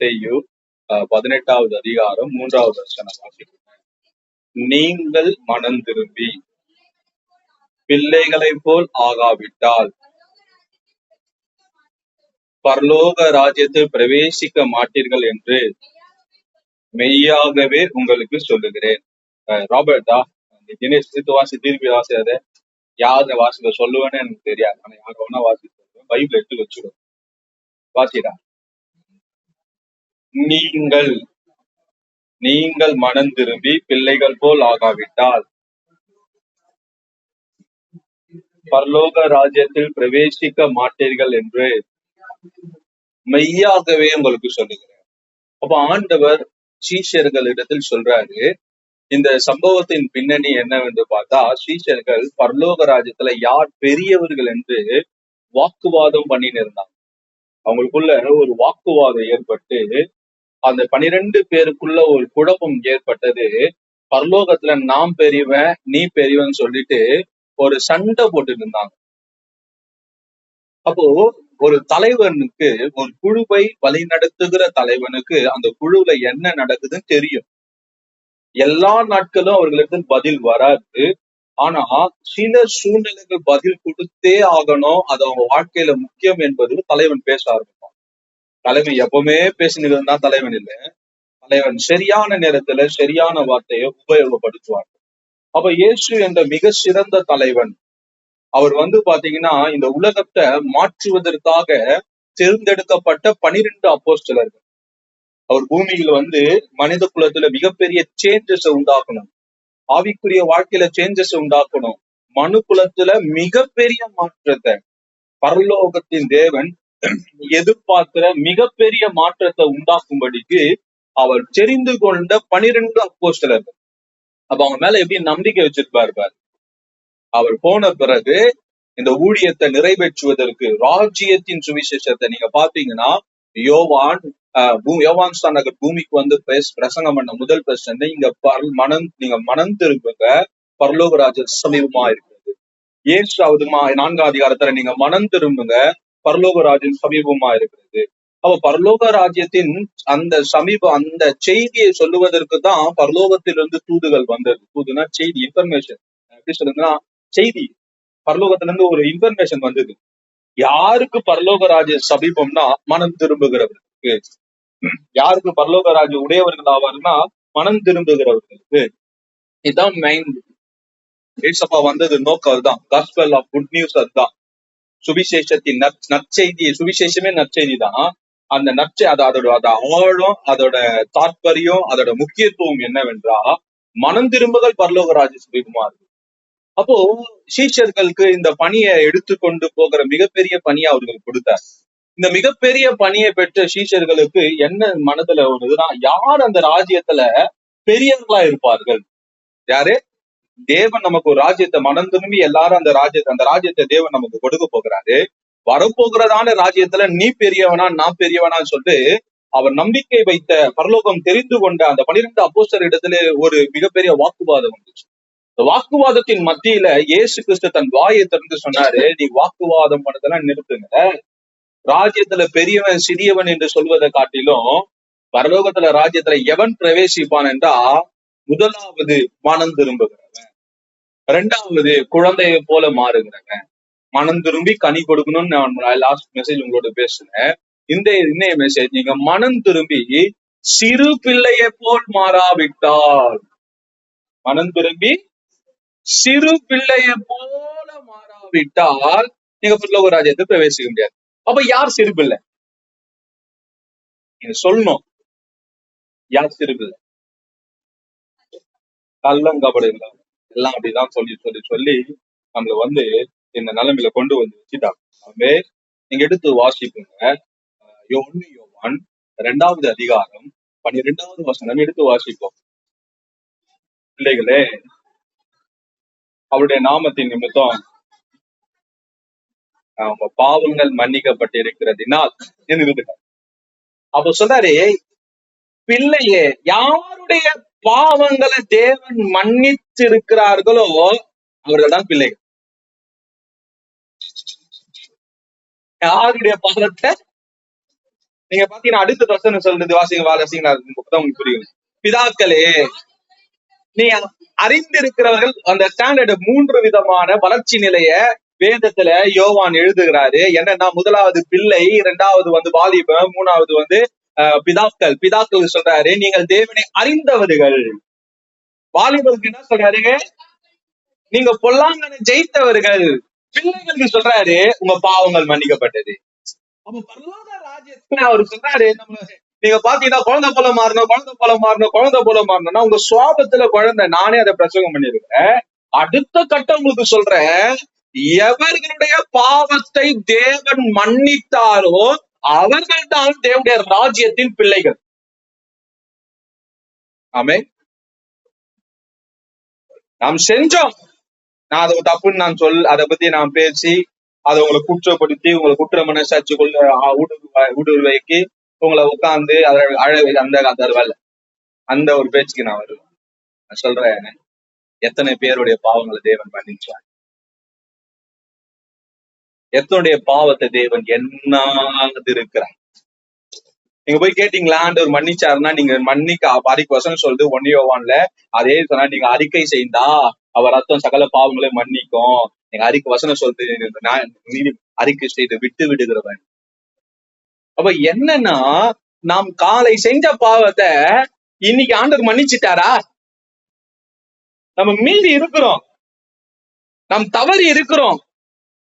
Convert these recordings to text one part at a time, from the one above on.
மத்தேயு 18வது அதிகாரம் 3வது வசனம் வாசிக்கிறேன். நீங்கள் மனம் திரும்பி பிள்ளைகளைப் போல் ஆகாவிட்டால் பரலோக ராஜ்யத்தில் பிரவேசிக்க மாட்டீர்கள் என்று மெய்யாகவே உங்களுக்கு சொல்லுகிறேன். ராபர்ட்டா தினேஷ் வாசி திருப்பி வாசியாத யாரு வாசிக்க சொல்லுவேன்னு எனக்கு தெரியாது. ஆனா யார வேணா வாசி சொல்லுவேன். பைபிள் எடுத்து வச்சுடும். வாசிடா. நீங்கள் மனம் திரும்பி பிள்ளைகள் போல் ஆகாவிட்டால் பரலோக ராஜ்யத்தில் பிரவேசிக்க மாட்டீர்கள் என்று மெய்யாகவே உங்களுக்கு சொல்லுகிறேன். அப்ப ஆண்டவர் சீஷர்களிடத்தில் சொல்றாரு. இந்த சம்பவத்தின் பின்னணி என்னவென்று பார்த்தா, சீஷர்கள் பரலோக ராஜ்யத்துல யார் பெரியவர்கள் என்று வாக்குவாதம் பண்ணின்னு இருந்தாங்க. அவங்களுக்குள்ள ஒரு வாக்குவாதம் ஏற்பட்டு அந்த 12 பேருக்குள்ள ஒரு குழப்பம் ஏற்பட்டது. பரலோகத்துல நான் பெரியவன் நீ பெரியவன் சொல்லிட்டு ஒரு சண்டை போட்டு இருந்தாங்க. அப்போ ஒரு தலைவனுக்கு, ஒரு குழுவை வழி நடத்துகிற தலைவனுக்கு அந்த குழுவுல என்ன நடக்குதுன்னு தெரியும். எல்லா நாட்களும் அவர்களுக்கு பதில் வராது. ஆனா சில சூழ்நிலைகள் பதில் கொடுத்தே ஆகணும், அது அவங்க வாழ்க்கையில முக்கியம் என்பது தலைவன் பேச ஆரம்பிப்பான். தலைவன் எப்பவுமே பேசினது தான் தலைவன் இல்லை. தலைவன் சரியான நேரத்துல சரியான வார்த்தையை உபயோகப்படுத்துவார். அப்ப இயேசு என்ற மிக சிறந்த தலைவன், அவர் பாத்தீங்கன்னா இந்த உலகத்தை மாற்றுவதற்காக தேர்ந்தெடுக்கப்பட்ட 12 அப்போஸ்தலர்கள். அவர் பூமியில மனித குலத்துல மிகப்பெரிய சேஞ்சஸ் உண்டாக்கணும், ஆவிக்குரிய வாழ்க்கையில சேஞ்சஸ் உண்டாக்கணும், மனு குலத்துல மிகப்பெரிய மாற்றத்தை, பரலோகத்தின் தேவன் எதிர்பார்க்கிற மிகப்பெரிய மாற்றத்தை உண்டாக்கும்படிக்கு அவர் தெரிந்து கொண்ட 12 அப்போஸ்தலர்கள். அப்ப அவங்க மேல எப்படி நம்பிக்கை வச்சிருப்பாரு பாரு. அவர் போன பிறகு இந்த ஊழியத்தை நிறைவேற்றுவதற்கு ராஜ்யத்தின் சுவிசேஷத்தை நீங்க பாத்தீங்கன்னா, யோவான் ஸ்நானகர் பூமிக்கு பிரசங்கம் பண்ண முதல் பிரச்சனை, நீங்க மனம் திரும்புங்க, பரலோக ராஜ்யம் சமீபமா இருக்கிறது. இயேசு 4ஆம் அதிகாரத்துல நீங்க மனம் திரும்புங்க, பரலோக ராஜ்யம் சமீபமா இருக்கிறது. அப்ப பரலோக ராஜ்யத்தின் அந்த செய்தியை சொல்லுவதற்கு தான் பரலோகத்திலிருந்து தூதுகள் வந்தது. தூதுனா செய்தி, இன்ஃபர்மேஷன். எப்படி சொல்லுங்கன்னா, செய்தி பரலோகத்திலிருந்து ஒரு இன்ஃபர்மேஷன் வந்தது. யாருக்கு பரலோக ராஜ்ய சமீபம்னா மனம் திரும்புகிறவர்களுக்கு. யாருக்கு பரலோக ராஜ்ய உடையவர்கள் ஆவார்னா மனம் திரும்புகிறவர்களுக்கு. இதுதான் மெயின். ஏசப்பா வந்தது நோக்கம் அதுதான். காஸ்பல் ஆஃப் குட் நியூஸ் அதுதான். சுவிசேஷத்தின் நற்செய்தி. சுவிசேஷமே நற்செய்தி தான். அந்த அதோட ஆழம், அதோட தாற்பயம், அதோட முக்கியத்துவம் என்னவென்றா மனம் திரும்புதல் பரலோக ராஜ்ய சமீபமா இருக்கு. அப்போ சீஷர்களுக்கு இந்த பணியை எடுத்துக்கொண்டு போகிற மிகப்பெரிய பணியை அவர்கள் கொடுத்தார். இந்த மிகப்பெரிய பணியை பெற்ற சீஷர்களுக்கு என்ன மனதுல வருதுன்னா, யார் அந்த ராஜ்யத்துல பெரியவர்களா இருப்பார்கள்? யாரு? தேவன் நமக்கு ஒரு ராஜ்யத்தை மனம் திரும்பி எல்லாரும் அந்த ராஜ்யத்தை தேவன் நமக்கு கொடுக்க போகிறாரு. வரப்போகிறதான ராஜ்யத்துல நீ பெரியவனா நான் பெரியவனான்னு சொல்லிட்டு அவர் நம்பிக்கை வைத்த, பரலோகம் தெரிந்து கொண்ட அந்த 12 அப்போஸ்தலர் இடத்துல ஒரு மிகப்பெரிய வாக்குவாதம் வந்துச்சு. வாக்குவாதத்தின் மத்தியில இயேசு கிறிஸ்து தன் வாயை திறந்து சொன்னாரு, நீ வாக்குவாதம் பண்ணதெல்லாம் நிறுத்துங்க. ராஜ்யத்துல பெரியவன் சிறியவன் என்று சொல்வதை காட்டிலும் பரலோகத்துல ராஜ்யத்துல எவன் பிரவேசிப்பான் என்றா, முதலாவது மனம் திரும்புகிறவன், 2வது குழந்தையை போல மாறுகிறவன். மனம் திரும்பி கனி கொடுக்கணும்னு நான் லாஸ்ட் மெசேஜ் உங்களோட பேசுனேன். இன்னைய மெசேஜ், நீங்க மனம் திரும்பி சிறு பிள்ளையை போல் மாறாவிட்டால், மனம் திரும்பி சிறு பிள்ளையை போல மாறாவிட்டால் நீங்க பரலோக ராஜ்யத்தை பிரவேசிக்க முடியாது. அப்ப யார் சிறு பிள்ளை? நீங்க சொல்லணும், யார் சிறு பிள்ளை? கள்ளங்கபடம் இல்லாம எல்லாம் அப்படிதான் சொல்லி சொல்லி சொல்லி நம்மள இந்த நிலைமையில கொண்டு வச்சுட்டாங்க. ஆகவே நீங்க எடுத்து வாசிப்புங்க. யோவான் 2வது அதிகாரம் 12வது வசனம் எடுத்து வாசிப்போம். பிள்ளைகளே, அவருடைய நாமத்தின் நிமித்தம் அவங்க பாவங்கள் மன்னிக்கப்பட்டிருக்கிறதினால் என்று. அப்ப சொல்றாரு, பிள்ளையே, யாருடைய பாவங்களை தேவன் மன்னித்திருக்கிறார்களோ அவர்கள் தான் பிள்ளைகள். யாருடைய பாவத்தை நீங்க பாத்தீங்கன்னா அடுத்த வசனம் சொல்றது வாசிங்களா உங்களுக்கு புரியும். பிதாக்களே, நீ அறிந்திருக்கிறவர்கள் அந்த ஸ்டாண்டர்டு 3 விதமான வளர்ச்சி நிலைய வேதத்துல யோவான் எழுதுகிறாரு. என்னன்னா, முதலாவது பிள்ளை, இரண்டாவது வாலிபம், மூணாவது பிதாக்கள் சொல்றாரு நீங்கள் தேவனை அறிந்தவர்கள். வாலிபருக்கு என்ன சொல்றாரு? நீங்க பொல்லாங்கனை ஜெயித்தவர்கள். பிள்ளைகளுக்கு சொல்றாரு உங்க பாவங்கள் மன்னிக்கப்பட்டது. அப்ப பரலோக ராஜ்யத்துல அவரு சொல்றாரு, நீங்க பாத்தீங்கன்னா குழந்தை போல மாறணும். உங்க சுவாபத்துல குழந்தை, நானே அதை பிரசங்கம் பண்ணிருக்கேன். அடுத்த கட்டம் உங்களுக்கு சொல்றேன், எவர்களுடைய பாவத்தை தேவன் மன்னித்தாரோ அவர்கள் தான் தேவனுடைய ராஜ்யத்தின் பிள்ளைகள். ஆமே, நாம் செஞ்சோம், நான் அதை தப்புன்னு அதை பத்தி நான் பேசி அதை உங்களை குற்றப்படுத்தி உங்களை குற்ற மனசாட்சிக்குள்ள ஊடுருவைக்கு உங்களை உட்கார்ந்து அதை அந்த ஒரு பேச்சுக்கு நான் வருவேன். நான் சொல்றேன், எத்தனை பேருடைய பாவங்களை தேவன் மன்னிச்சார், எத்தனுடைய பாவத்தை தேவன் என்னாது இருக்கிறார். நீங்க போய் கேட்டீங்களா ஆண்டவர் மன்னிச்சாருன்னா, நீங்க அறிக்கை வசனம் சொல்லுது 1 யோவான்ல, அதே சொன்னா நீங்க அறிக்கை செய்தா அவர் ரத்தம் சகல பாவங்களையும் மன்னிக்கும். நீங்க அறிக்கை வசனம் சொல்லுது அறிக்கை செய்து விட்டு விடுகிறவன். அப்ப என்னன்னா, நாம் காலை செஞ்ச பாவத்தை இன்னைக்கு ஆண்டவர் மன்னிச்சுட்டாரா? நம்ம மீறி இருக்கிறோம், நாம் தவறி இருக்கிறோம்.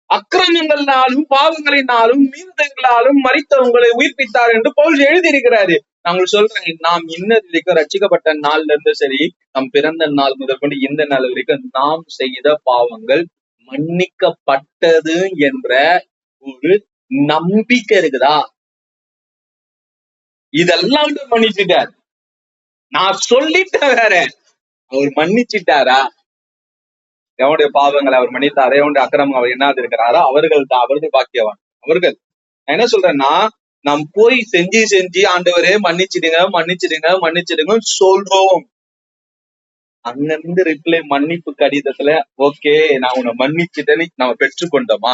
அக்கிரமங்களாலும் பாவங்களினாலும் மீறுதல்களாலும் மரித்தவங்களை உயிர்ப்பித்தார் என்று பவுல் எழுதியிருக்கிறாரு. நாங்கள் சொல்றேன், நாம் இன்னது வரைக்கும் ரட்சிக்கப்பட்ட நாள்ல இருந்து சரி, நம் பிறந்த நாள் முதற்கொண்டு இந்த நாள் வரைக்கும் நாம் செய்த பாவங்கள் மன்னிக்கப்பட்டது என்ற ஒரு நம்பிக்கை இருக்குதா? இதெல்லாம் மன்னிச்சுட்டார். நான் சொல்லிட்டேன் வேற, அவர் மன்னிச்சுட்டாரா? எவனுடைய பாவங்களை அவர் மன்னித்தாரோ, எவனுடைய அக்கிரமம் அவர் என்னாது இருக்கிறாரோ அவர்கள் தான் அவர்கள் பாக்கியவான். அவர்கள் நான் என்ன சொல்றேன்னா, நாம் போய் செஞ்சு ஆண்டவரே மன்னிச்சிடுங்க சொல்றோம். அங்கிருந்து ரிப்ளை மன்னிப்பு கடிதத்துல ஓகே நான் உன்னை மன்னிச்சுட்டேன்னு நம்ம பெற்றுக்கொண்டோமா?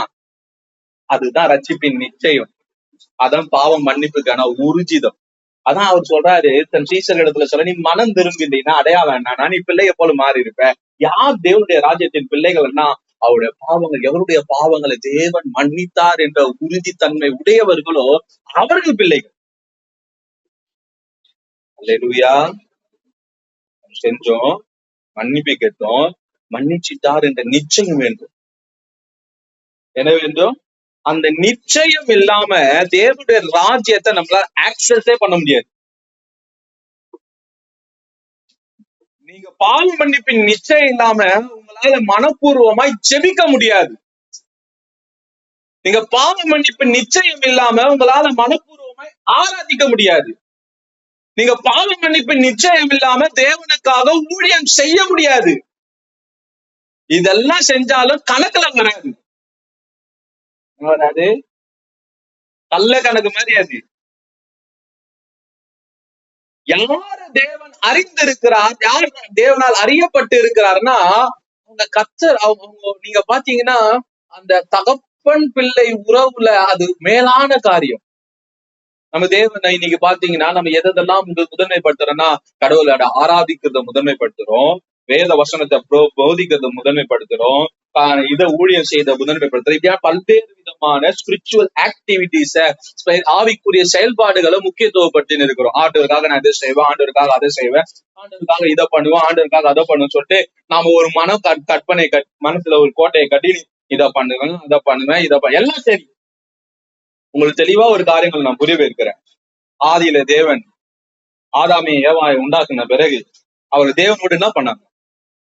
அதுதான் ரட்சிப்பின் நிச்சயம். அதான் பாவம் மன்னிப்புக்கான ஊர்ஜிதம். அதான் அவர் சொல்றாரு தன் சீசர் இடத்துல சொல்ல, நீ மனம் திரும்பினா அடையா வேண்டாம், நீ பிள்ளைய போல மாறி இருப்ப. யார் தேவனுடைய ராஜ்யத்தின் பிள்ளைகள்னா, அவருடைய பாவங்கள், எவருடைய பாவங்களை தேவன் மன்னித்தார் என்ற உறுதித்தன்மை உடையவர்களோ அவர்கள் பிள்ளைகள். அல்லேலூயா. செஞ்சோம், மன்னிப்பு கேட்டோம், மன்னிச்சிட்டார் என்ற நிச்சயம் வேண்டும். என்ன வேண்டும்? அந்த நிச்சயம் இல்லாம தேவனுடைய ராஜ்யத்தை நம்மளால ஆக்சஸே பண்ண முடியாது. நீங்க பாவ மன்னிப்பின் நிச்சயம் இல்லாம உங்களால மனப்பூர்வமாய் ஜெபிக்க முடியாது. நீங்க பாவ மன்னிப்பின் நிச்சயம் இல்லாம உங்களால மனப்பூர்வமாய் ஆராதிக்க முடியாது. நீங்க பாவ மன்னிப்பின் நிச்சயம் இல்லாம தேவனுக்காக ஊழியம் செய்ய முடியாது. இதெல்லாம் செஞ்சாலும் கணக்குல வராது. வராது, கள்ள கணக்கு மாதிரி. அது யாரு தேவன் அறிந்திருக்கிறார், யார் தேவனால் அறியப்பட்டு இருக்கிறார்னா அவங்க கர்த்தர். அவங்க நீங்க பாத்தீங்கன்னா அந்த தகப்பன் பிள்ளை உறவுல அது மேலான காரியம். நம்ம தேவனை இன்னைக்கு பாத்தீங்கன்னா நம்ம எதெல்லாம் முதன்மைப்படுத்துறோம்னா, கடவுளோட ஆராதிக்கிறத முதன்மைப்படுத்துறோம், வேத வசனத்தை போதிக்கிறத முதன்மைப்படுத்துறோம், இதை ஊழியம் செய்த முதன்மைப்படுத்துறோம். இப்படியா பல்வேறு விதமான ஸ்பிரிச்சுவல் ஆக்டிவிட்டிஸ, ஆவிக்குரிய செயல்பாடுகளை முக்கியத்துவப்படுத்தின்னு இருக்கிறோம். ஆண்டவருக்காக நான் இதை செய்வேன், ஆண்டவருக்காக அதை செய்வேன், ஆண்டவருக்காக இதை பண்ணுவோம், ஆண்டவருக்காக அதை பண்ணுவோம் சொல்லிட்டு நாம ஒரு கற்பனை மனசுல ஒரு கோட்டையை கட்டி இதை பண்ணுவேன், அதை பண்ணுவேன், எல்லாம் சரி. உங்களுக்கு தெளிவா ஒரு காரியங்கள் நான் புரிய வைக்கிறேன். ஆதியில தேவன் ஆதாமி ஏவாயை உண்டாக்குன பிறகு அவர் தேவனோடு என்ன பண்ணாங்க?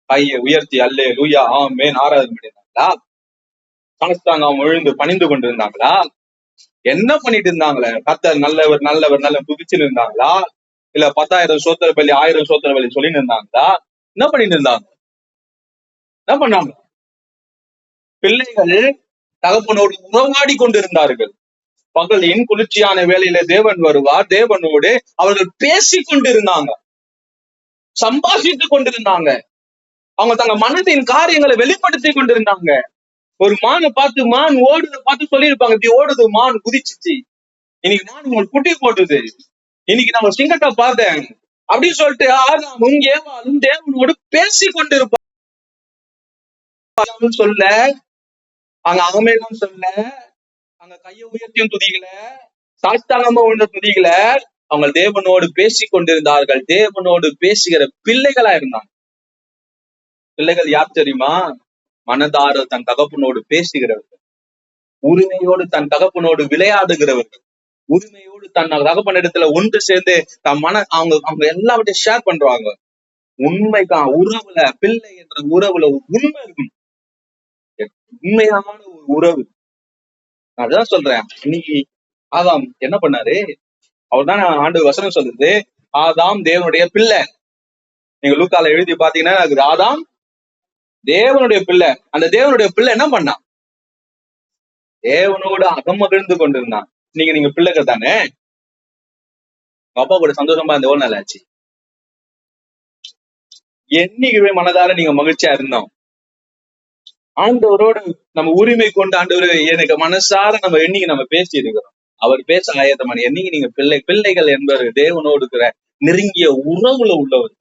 கையை உயர்த்தி அல்லேலூயா ஆமென் ஆராதனை பண்ணியிருந்தாங்களா? சாஸ்தாங்கம் விழுந்து பணிந்து கொண்டு இருந்தாங்களா? என்ன பண்ணிட்டு இருந்தாங்களே? கர்த்தர் நல்லவர் நல்லவர் நல்ல புதிச்சுன்னு இருந்தாங்களா? இல்ல 10,000 சோத்திர பலி 1000 சோத்திர பலி சொல்லின்னு இருந்தாங்களா? என்ன பண்ணிட்டு இருந்தாங்க? என்ன பண்ணாங்க? பிள்ளைகள் தகப்பனோடு உறவாடி கொண்டிருந்தார்கள். பகலின் குளிர்ச்சியான வேளையில தேவன் வருவார், தேவனோடு அவர்கள் பேசிக் கொண்டிருந்தாங்க, சம்பாஷித்துக் கொண்டிருந்தாங்க, அவங்க தங்க மனதின் காரியங்களை வெளிப்படுத்தி கொண்டிருந்தாங்க. ஒரு மானை பார்த்து மான் ஓடுறத பார்த்து சொல்லியிருப்பாங்க, இப்படி ஓடுது மான் குதிச்சிச்சு. இன்னைக்கு நான் உங்களுக்கு குட்டி போட்டுது, இன்னைக்கு நான் ஒரு சிங்கத்தை பார்த்தேன் அப்படின்னு சொல்லிட்டு ஆதாமும் ஏவாளும் தேவனோடு பேசி கொண்டிருப்பாங்க. சொல்ல அங்க ஆமேனும் சொல்ல, அங்க கையை உயர்த்தியும் துதிக்கல, சாஷ்டாங்கமா ஒண்ணு துதிக்கல. அவங்க தேவனோடு பேசி கொண்டிருந்தார்கள். தேவனோடு பேசுகிற பிள்ளைகளா இருந்தாங்க. பிள்ளைகள் யார் தெரியுமா? மனதார தன் தகப்பனோடு பேசுகிறவர்கள், உரிமையோடு தன் தகப்பனோடு விளையாடுகிறவர்கள், உரிமையோடு தன் தகப்பன் இடத்துல ஒன்று சேர்ந்து தன் அவங்க அவங்க எல்லாவற்றையும் ஷேர் பண்றாங்க. உண்மைதான் உறவுல, பிள்ளை என்ற உறவுல உண்மை இருக்கும், உண்மையான ஒரு உறவு. அதுதான் சொல்றேன். இன்னைக்கு ஆதாம் என்ன பண்ணாரு? அவர் தான் ஆண்டு வசனம் சொல்லுது, ஆதாம் தேவனுடைய பிள்ளை. நீங்க லூக்கால எழுதி பாத்தீங்கன்னா அது ஆதாம் தேவனுடைய பிள்ளை. அந்த தேவனுடைய பிள்ளை என்ன பண்ணான்? தேவனோடு அகமகிழ்ந்து கொண்டிருந்தான். நீங்க பிள்ளைகள் தானே. அப்பா கூட சந்தோஷமா இருந்த எவ்வளவு நாள் ஆச்சு? என்னைக்குமே மனதார நீங்க மகிழ்ச்சியா இருந்தோம். ஆண்டவரோடு நம்ம உரிமை கொண்டு ஆண்டவரு எனக்கு மனசார நம்ம என்னைக்கு நம்ம பேசி இருக்கிறோம். அவர் பேச ஆயத்தமான என்னைக்கு நீங்க பிள்ளைகள் என்பவர் தேவனோடு இருக்கிற நெருங்கிய உறவுல உள்ளவர்.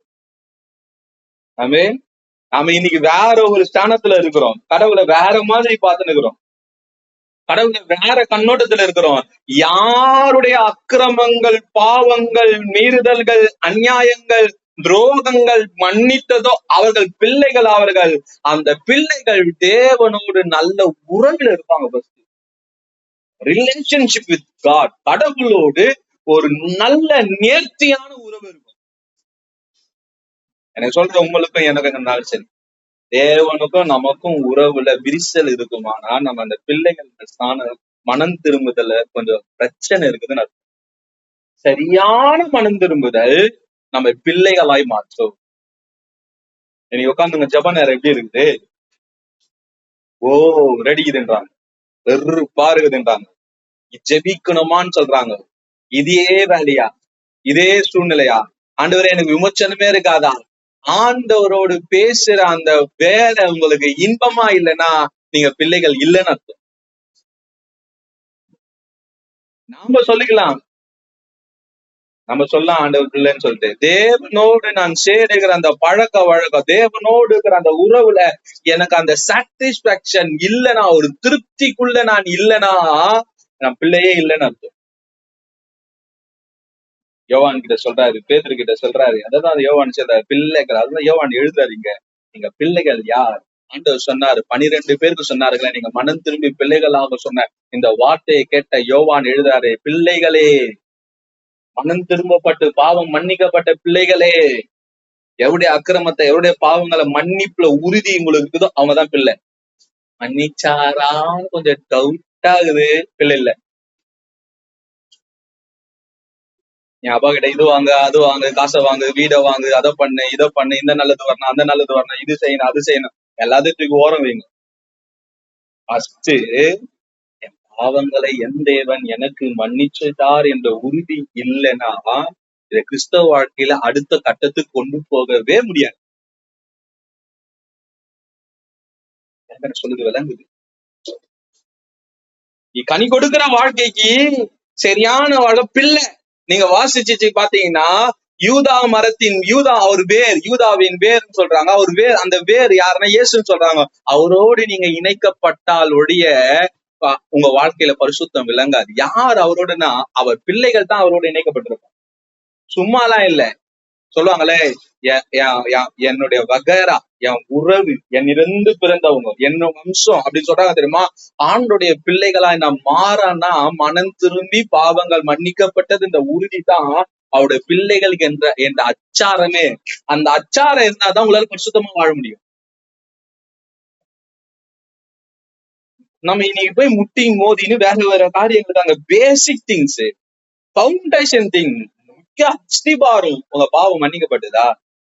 நாம இன்னைக்கு வேற ஒரு ஸ்தானத்துல இருக்கிறோம். கடவுளை வேற மாதிரி பார்த்துன்னு இருக்கிறோம். கடவுளை வேற கண்ணோட்டத்துல இருக்கிறோம். யாருடைய அக்கிரமங்கள், பாவங்கள், மீறுதல்கள், அநியாயங்கள், துரோகங்கள் மன்னித்ததோ அவர்கள் பிள்ளைகள். அவர்கள் அந்த பிள்ளைகள் தேவனோடு நல்ல உறவில் இருப்பாங்க. ரிலேஷன்ஷிப் வித் காட், கடவுளோடு ஒரு நல்ல நேர்த்தியான உறவு இருக்கும். எனக்கு சொல்ற உங்களுக்கும் எனக்கு நாள் சரி, தேவனுக்கும் நமக்கும் உறவுல விரிசல் இருக்குமானா நம்ம அந்த பிள்ளைகள் ஸ்தானம் மனம் திரும்புதல கொஞ்சம் பிரச்சனை இருக்குதுன்னு அர்த்தம். சரியான மனம் திரும்புதல் நம்ம பிள்ளைகளாய் மாற்றும். இன்னைக்கு உட்காந்துங்க ஜப நேரம் எப்படி இருக்குது? ஓ ரெடிக்குதுன்றாங்க, வெறுப்பா இருக்குதுன்றாங்க, ஜெபிக்கணுமான்னு சொல்றாங்க. இதே வேலையா, இதே சூழ்நிலையா? ஆண்டவரே எனக்கு விமோச்சனமே இருக்காதா? ஆண்டவரோடு பேசுற அந்த வேலை உங்களுக்கு இன்பமா இல்லைன்னா நீங்க பிள்ளைகள் இல்லைன்னு அர்த்தம். நாம சொல்லிக்கலாம், நம்ம சொல்லலாம் ஆண்டவர் பிள்ளைன்னு சொல்லிட்டு. தேவனோடு நான் சேருகிற அந்த பழக்க வழக்கம், தேவனோடு இருக்கிற அந்த உறவுல எனக்கு அந்த சாட்டிஸ்பாக்சன் இல்லைன்னா, ஒரு திருப்திக்குள்ள நான் இல்லைன்னா நான் பிள்ளையே இல்லைன்னு அர்த்தம். யோவான் கிட்ட சொல்றாரு, பேதுரு கிட்ட சொல்றாரு, அதான் யோவான் சொல்றாரு பிள்ளைகள். அதுதான் யோவான் எழுதுறாருங்க, நீங்க பிள்ளைகள் யார்? ஆண்டவர் சொன்னாரு 12 பேருக்கு சொன்னாருங்களே, நீங்க மனம் திரும்பி பிள்ளைகளாக சொன்ன இந்த வார்த்தையை கேட்ட யோவான் எழுதுறாரு, பிள்ளைகளே, மனம் திரும்பப்பட்டு பாவம் மன்னிக்கப்பட்ட பிள்ளைகளே, எவருடைய அக்கிரமத்தை எவருடைய பாவங்களை மன்னிப்புல உறுதி உங்களுக்கு இருக்குதோ அவங்கதான் பிள்ளை. மன்னிச்சாரான்னு கொஞ்சம் டவுட் ஆகுது, பிள்ளை இல்ல. என் அப்பா கிட்ட இது வாங்க, அது வாங்க, காசை வாங்கு, வீடை வாங்கு, அதை பண்ணு, இதை பண்ணு, இந்த நல்லது வரணும், அந்த நல்லது வரணும், இது செய்யணும், அது செய்யணும், எல்லாத்துக்கும் ஓரம் வைங்க. ஃபர்ஸ்ட் என் பாவங்களை என் தேவன் எனக்கு மன்னிச்சுட்டார் என்ற உறுதி இல்லைன்னா இதை கிறிஸ்தவ வாழ்க்கையில அடுத்த கட்டத்துக்கு கொண்டு போகவே முடியாது. சொல்லுது விளங்குது. கனி கொடுக்கிற வாழ்க்கைக்கு சரியான பிள்ளை. நீங்க வாசிச்சு பாத்தீங்கன்னா யூதா மரத்தின் அவர் வேர், யூதாவின் வேர்ன்னு சொல்றாங்க. அவர் வேர், அந்த வேர் யாருன்னா இயேசுன்னு சொல்றாங்க. அவரோடு நீங்க இணைக்கப்பட்டால் ஒழிய உங்க வாழ்க்கையில பரிசுத்தம் விளங்காது. யார் அவரோடனா அவர் பிள்ளைகள் தான் அவரோட இணைக்கப்பட்டிருப்பாங்க. சும்மாலாம் இல்ல. சொல்லுவாங்களே, என்னுடைய வகைரா, என் உறவு, என்னிருந்து பிறந்தவங்க, என்ன வம்சம் அப்படின்னு சொல்றாங்க தெரியுமா? ஆண்டுடைய பிள்ளைகளாய் நாம் மாறானா மனம் திரும்பி பாவங்கள் மன்னிக்கப்பட்டது இந்த உறுதி தான் அவருடைய பிள்ளைகளுக்கு என்ற அச்சாரமே. அந்த அச்சாரம் இருந்தாதான் உங்களால பரிசுத்தமா வாழ முடியும். நம்ம இன்னைக்கு போய் முட்டி மோதின்னு வேற காரியங்கள் தாங்க. பேசிக் திங்ஸ், பவுண்டேஷன் திங், முக்கிய அஸ்திபாரம் உங்க பாவம் மன்னிக்கப்பட்டதா?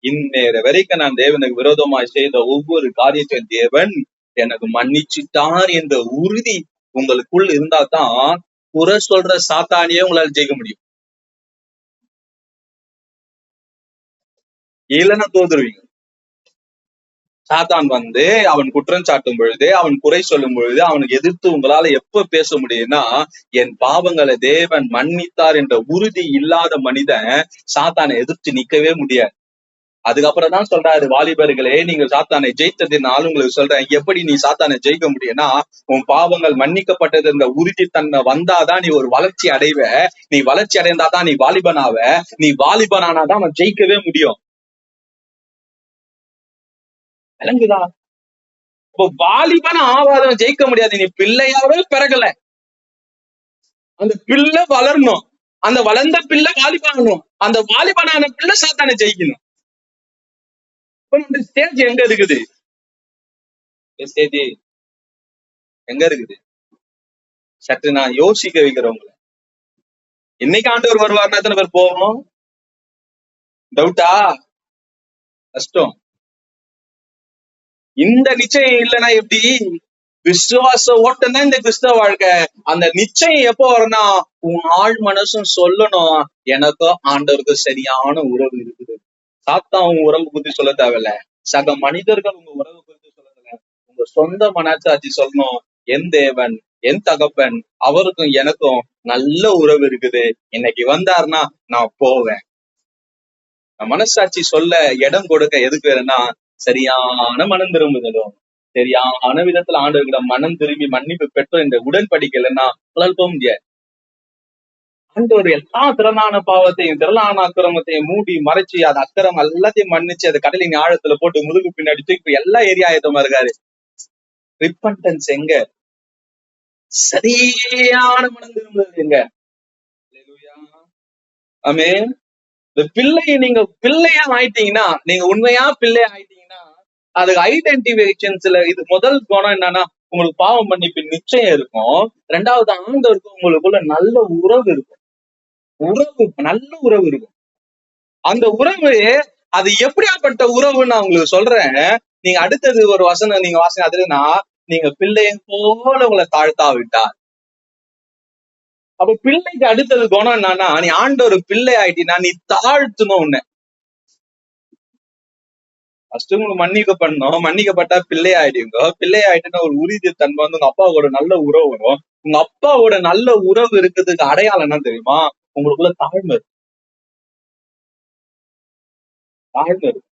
இந்நேர வரைக்கும் நான் தேவனுக்கு விரோதமாய் செய்த ஒவ்வொரு காரியத்தையும் தேவன் எனக்கு மன்னிச்சுட்டார் என்ற உறுதி உங்களுக்குள் இருந்தா தான் குறை சொல்ற சாத்தானியே உங்களால ஜெயிக்க முடியும். இல்லைன்னா தோத்துருவீங்க. சாத்தான் வந்து அவன் குற்றம் சாட்டும் பொழுது, அவன் குறை சொல்லும் பொழுது, அவனுக்கு எதிர்த்து உங்களால எப்ப பேச முடியும்னா, என் பாவங்களை தேவன் மன்னித்தார் என்ற உறுதி இல்லாத மனிதன் சாத்தானை எதிர்த்து நிக்கவே முடியாது. அதுக்கப்புறம் தான் சொல்றாரு, வாலிபர்களே நீங்க சாத்தானை ஜெயித்ததுனால உங்களுக்கு சொல்றேன், எப்படி நீ சாத்தானை ஜெயிக்க முடியும்னா, உன் பாவங்கள் மன்னிக்கப்பட்டது இந்த உறுதி தன்மை வந்தாதான் நீ ஒரு வளர்ச்சி அடைவ. நீ வளர்ச்சி அடைந்தாதான் நீ வாலிபனாவ. நீ வாலிபனானாதான் அவன் ஜெயிக்கவே முடியும். விளங்குதா? இப்போ வாலிபன் ஆவாதவன் ஜெயிக்க முடியாது. நீ பிள்ளையாவே பிறகல, அந்த பிள்ளை வளரணும். அந்த வளர்ந்த பிள்ளை வாலிபனாகணும். அந்த வாலிபனான பிள்ளை சாத்தானை ஜெயிக்கணும். இந்த ஸ்டேஜ் எங்க இருக்குது? ஸ்டேஜ் எங்க இருக்குது? சற்று நான் யோசிக்க வைக்கிறவங்கள. இன்னைக்கு ஆண்டவர் வருவார்னா எத்தனை பேர் போவோம்? டவுட்டா? கஷ்டம். இந்த நிச்சயம் இல்லைன்னா எப்படி? விசுவாச ஓட்டம் தான் இந்த கிறிஸ்தவ வாழ்க்கை. அந்த நிச்சயம் எப்போ வரும்னா, உன் ஆள் மனசும் சொல்லணும், எனக்கும் ஆண்டவருக்கும் சரியான உறவு இருக்குது. சாத்தான் உங்க உறவு பத்தி சொல்ல தேவையில்ல, சக மனிதர்கள் உங்க உறவு பத்தி சொல்ல தேவையில்ல. உங்க சொந்த மனசாட்சி சொல்லணும், என் தேவன் என் தகப்பன் அவருக்கும் எனக்கும் நல்ல உறவு இருக்குது, இன்னைக்கு வந்தாருன்னா நான் போவேன். மனசாட்சி சொல்ல இடம் கொடுக்க எதுக்கு வேணும்னா, சரியான மனம் திரும்புதலும் சரியான விதத்துல ஆண்டவர்கிட்ட மனம் திரும்பி மன்னிப்பு பெற்றோம் இந்த உடன்படிக்கை இல்லைன்னா உங்களால் போக முடியாது. ஆண்டவர் எல்லா திறனான பாவத்தையும் திரளான அக்கிரமத்தையும் மூடி மறைச்சு அது அக்கிரம் எல்லாத்தையும் மன்னிச்சு அது கடலின் ஆழத்துல போட்டு முதுகு பின்னாடி தூக்கி எல்லா ஏரியா ஆயத்தமா இருக்காரு. ரிப்பன்டன்ஸ் எங்க? சரியான மனம் திரும்புறது எங்க? ஆமென். இந்த பிள்ளைய நீங்க பிள்ளையா ஆயிட்டீங்கன்னா, நீங்க உண்மையா பிள்ளையா ஆயிட்டீங்கன்னா, அதுக்கு ஐடென்டிபிகேஷன்ஸ்ல இது முதல் குணம் என்னன்னா, உங்களுக்கு பாவம் மன்னிப்பு நிச்சயம் இருக்கும். ரெண்டாவது, ஆண்டவருக்கு உங்களுக்குள்ள நல்ல உறவு இருக்கும். உறவு நல்ல உறவு இருக்கும். அந்த உறவு அது எப்படியாப்பட்ட உறவுன்னு நான் உங்களுக்கு சொல்றேன். நீங்க அடுத்தது ஒரு வசனம் நீங்க வாசனை அதுன்னா, நீங்க பிள்ளைய போல உங்களை தாழ்த்தா விட்டார். அப்ப பிள்ளைக்கு அடுத்தது குணம் என்னன்னா, நீ ஆண்டவர் பிள்ளை ஆயிட்டீன்னா நீ தாழ்த்தணும் உன்னை. ஃபர்ஸ்ட் உங்களுக்கு மன்னிக்கப்படணும், மன்னிக்கப்பட்டா பிள்ளை ஆயிடுங்க. பிள்ளை ஆயிட்டுன்னா ஒரு உறுதி தன்மை வந்து உங்க அப்பாவோட நல்ல உறவு வரும். உங்க அப்பாவோட நல்ல உறவு இருக்கிறதுக்கு அடையாளம் என்ன தெரியுமா? உங்களுக்குள்ள தாழ்மை இருக்கும். தாழ்மை இருக்கும்.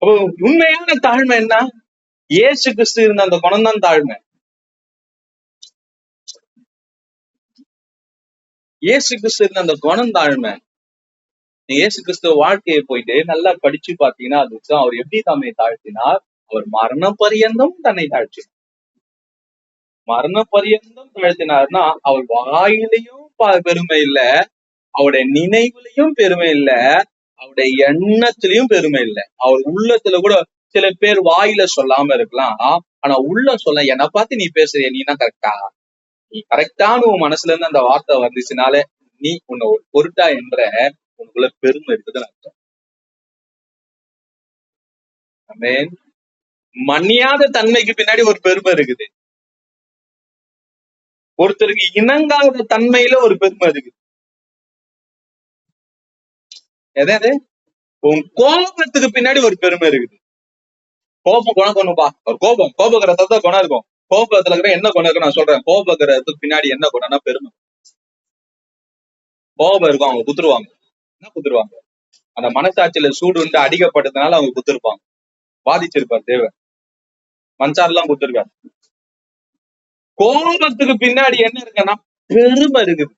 அப்போ உண்மையான தாழ்மை என்ன? இயேசு கிறிஸ்து இருந்த அந்த குணம் தான் தாழ்மை. இயேசு கிறிஸ்து இருந்த அந்த குணம் தாழ்மை. இயேசு கிறிஸ்துவ வாழ்க்கையை போயிட்டு நல்லா படிச்சு பாத்தீங்கன்னா அது அவர் எப்படி தம்மை தாழ்த்தினார்? அவர் மரண பரியந்தம் தன்னை தாழ்த்தினார். மரண பரியந்தம் தாழ்த்தினார்னா அவர் வாயிலையும் பெருமை இல்ல, அவருடைய நினைவுலையும் பெருமை இல்ல, அவருடைய எண்ணத்திலையும் பெருமை இல்ல. அவர் உள்ளத்துல கூட சில பேர் வாயில சொல்லாம இருக்கலாம், ஆனா உள்ள சொல்ல, என்னை பார்த்து நீ பேசுறிய, நீ தான் கரெக்டா, நீ கரெக்டான உன் மனசுல இருந்து அந்த வார்த்தை வந்துச்சுனாலே நீ உன்னை ஒரு பொருட்டா என்ற உனக்குள்ள பெருமை இருக்குதுன்னு அர்த்தம். ஆமென். மன்னியாத தன்மைக்கு பின்னாடி ஒரு பெருமை இருக்குது. ஒருத்தருக்கு இணங்காத தன்மையில ஒரு பெருமை இருக்குது. எதாவது உன் கோபத்துக்கு பின்னாடி ஒரு பெருமை இருக்குது. கோபம் குணம் கொண்டுப்பா, ஒரு கோபக்கிறத குணம் இருக்கும். கோபத்துல இருக்கிற என்ன குணம் இருக்கு நான் சொல்றேன். கோபக்கிறதுக்கு பின்னாடி என்ன குணம்னா பெருமை. கோபம் இருக்கும், அவங்க குத்துருவாங்க. என்ன குத்துருவாங்க? அந்த மனசாட்சியில சூடு வந்து அடிக்கப்பட்டதுனால அவங்க குத்துருப்பாங்க. பாதிச்சிருப்பார் தேவன். மஞ்சாரெல்லாம் குத்துருக்காரு. கோபத்துக்கு பின்னாடி என்ன இருக்குன்னா பெருமை இருக்குது.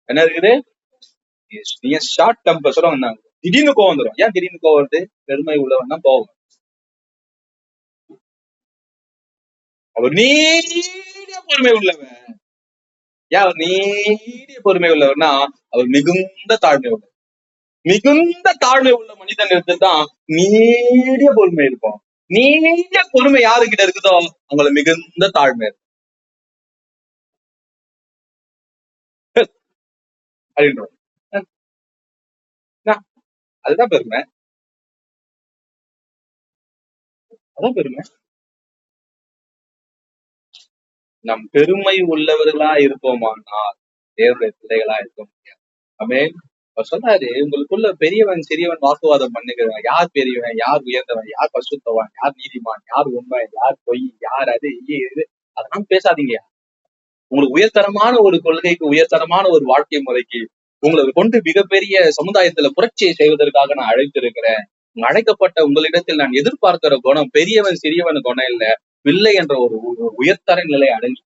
என்ன இருக்குது? நீ ஷார்ட் டெம்பர்ஸோட வந்தாங்க, திடீர்னு கோவம் வந்துடும். ஏன் திடீர்னு கோவம் வருது? பெருமை உள்ளவன் தான் கோவம். அவர் நீடிய பொறுமை உள்ளவன். ஏன் அவர் நீடிய பொறுமை உள்ளவர்னா, அவர் மிகுந்த தாழ்மை உள்ளவர். மிகுந்த தாழ்மை உள்ள மனிதன் எடுத்துதான் நீடிய பொறுமை இருக்கும். நீடிய பொறுமை யாருக்கிட்ட இருக்குதோ அவங்களை மிகுந்த தாழ்மை இருக்கும். அதுதான் பெருமை. அதான் பெருமை. நம் பெருமை உள்ளவர்களா இருப்போமானால் தேவனுடைய பிள்ளைகளா இருக்க முடியாது. ஆமென். அவர் சொன்னாரு, உங்களுக்குள்ள பெரியவன் சிறியவன் வாக்குவாதம் பண்ணுகிறவன், யார் பெரியவன், யார் உயர்ந்தவன், யார் பசுத்தவன், யார் நீதிமான், யார் உண்மை, யார் பொய், யார் அது இது, அதெல்லாம் பேசாதீங்க. உங்களுக்கு உயர்தரமான ஒரு கொள்கைக்கு, உயர்தரமான ஒரு வாழ்க்கை முறைக்கு உங்களை கொண்டு மிகப்பெரிய சமுதாயத்துல புரட்சியை செய்வதற்காக நான் அழைத்திருக்கிறேன். அழைக்கப்பட்ட உங்களிடத்தில் நான் எதிர்பார்க்கிற குணம் பெரியவன் சிறியவன் குணம் இல்ல, பிள்ளை என்ற ஒரு உயர்தர நிலை அடைஞ்சு,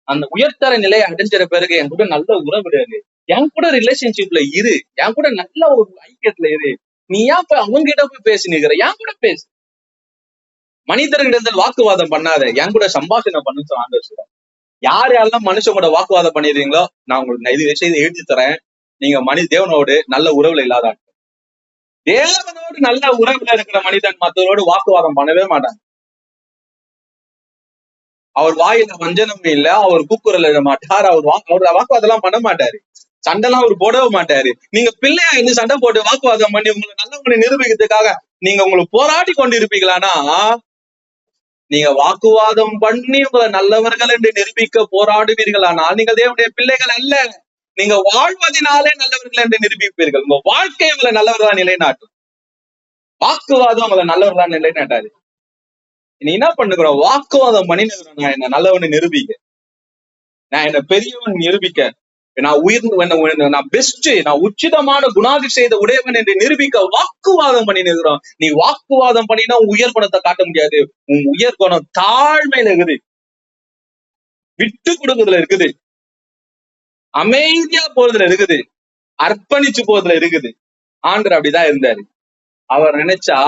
அந்த உயர்தர நிலையை அடைஞ்சிற பிறகு என் கூட நல்ல உறவிடாது, என் கூட ரிலேஷன்ஷிப்ல இரு, என் கூட நல்ல ஒரு ஐக்கியத்துல இரு. நீ ஏன் போய் அவங்க கிட்ட போய் பேசினுக்கிற, என் கூட பேசு. மனிதர்களிடத்தில் வாக்குவாதம் பண்ணாத, என் கூட சம்பாஷணை பண்ணுச்சு ஆண்டவர் சொல்றார். யார் யாரெல்லாம் மனுஷன் கூட வாக்குவாதம் பண்ணிடுறீங்களோ நான் உங்களுக்கு இது விஷயத்தை எழுதி தரேன், நீங்க தேவனோடு நல்ல உறவுல இல்லாத. தேவனோடு நல்ல உறவுல இருக்கிற மனிதன் மற்றவரோடு வாக்குவாதம் பண்ணவே மாட்டான். அவர் வாயில வஞ்சனம் இல்ல, அவர் கூக்குரல் எழுத மாட்டார், அவர் வாக்குவாதம் எல்லாம் பண்ண மாட்டாரு, சண்டைலாம் அவர் போடவே மாட்டாரு. நீங்க பிள்ளையா இருந்து சண்டை போட்டு வாக்குவாதம் பண்ணி உங்களை நல்லவனை நிரூபிக்கிறதுக்காக நீங்க உங்களை போராடி கொண்டு இருப்பீங்களானா, நீங்க வாக்குவாதம் பண்ணி உங்களை நல்லவர்கள் என்று நிரூபிக்க போராடுவீர்களானால் நீங்கள் தேவனுடைய பிள்ளைகள் அல்ல. நீங்க வாழ்வதனாலே நல்லவர்கள் என்று நிரூபிப்பீர்கள். உங்க வாழ்க்கை உங்களை நல்லவர்களா நிலைநாட்டும், வாக்குவாதம் உங்களை நல்லவர்களா நிலைநாட்டாது. நீ என்ன பண்ணுகிறோம், வாக்குவாதம் பண்ணி நான் என்ன நல்லவனை நிரூபிக்க, நான் என்ன பெரியவன் நிரூபிக்க, நான் உயர்ந்து, நான் பெஸ்ட், நான் உச்சிதமான குணாதிசயத்தை உடையவன் என்று நிரூபிக்க வாக்குவாதம் பண்ணி நிற்கிறோம். நீ வாக்குவாதம் பண்ணினா உயர் குணத்தை காட்ட முடியாது. உன் உயர் குணம் தாழ்மையில இருக்குது, விட்டு கொடுக்கறதுல இருக்குது, அமைதியா போறதுல இருக்குது, அர்ப்பணிச்சு போறதுல இருக்குது. ஆண்டவர் அப்படிதான் இருந்தாரு. அவர் நினைச்சா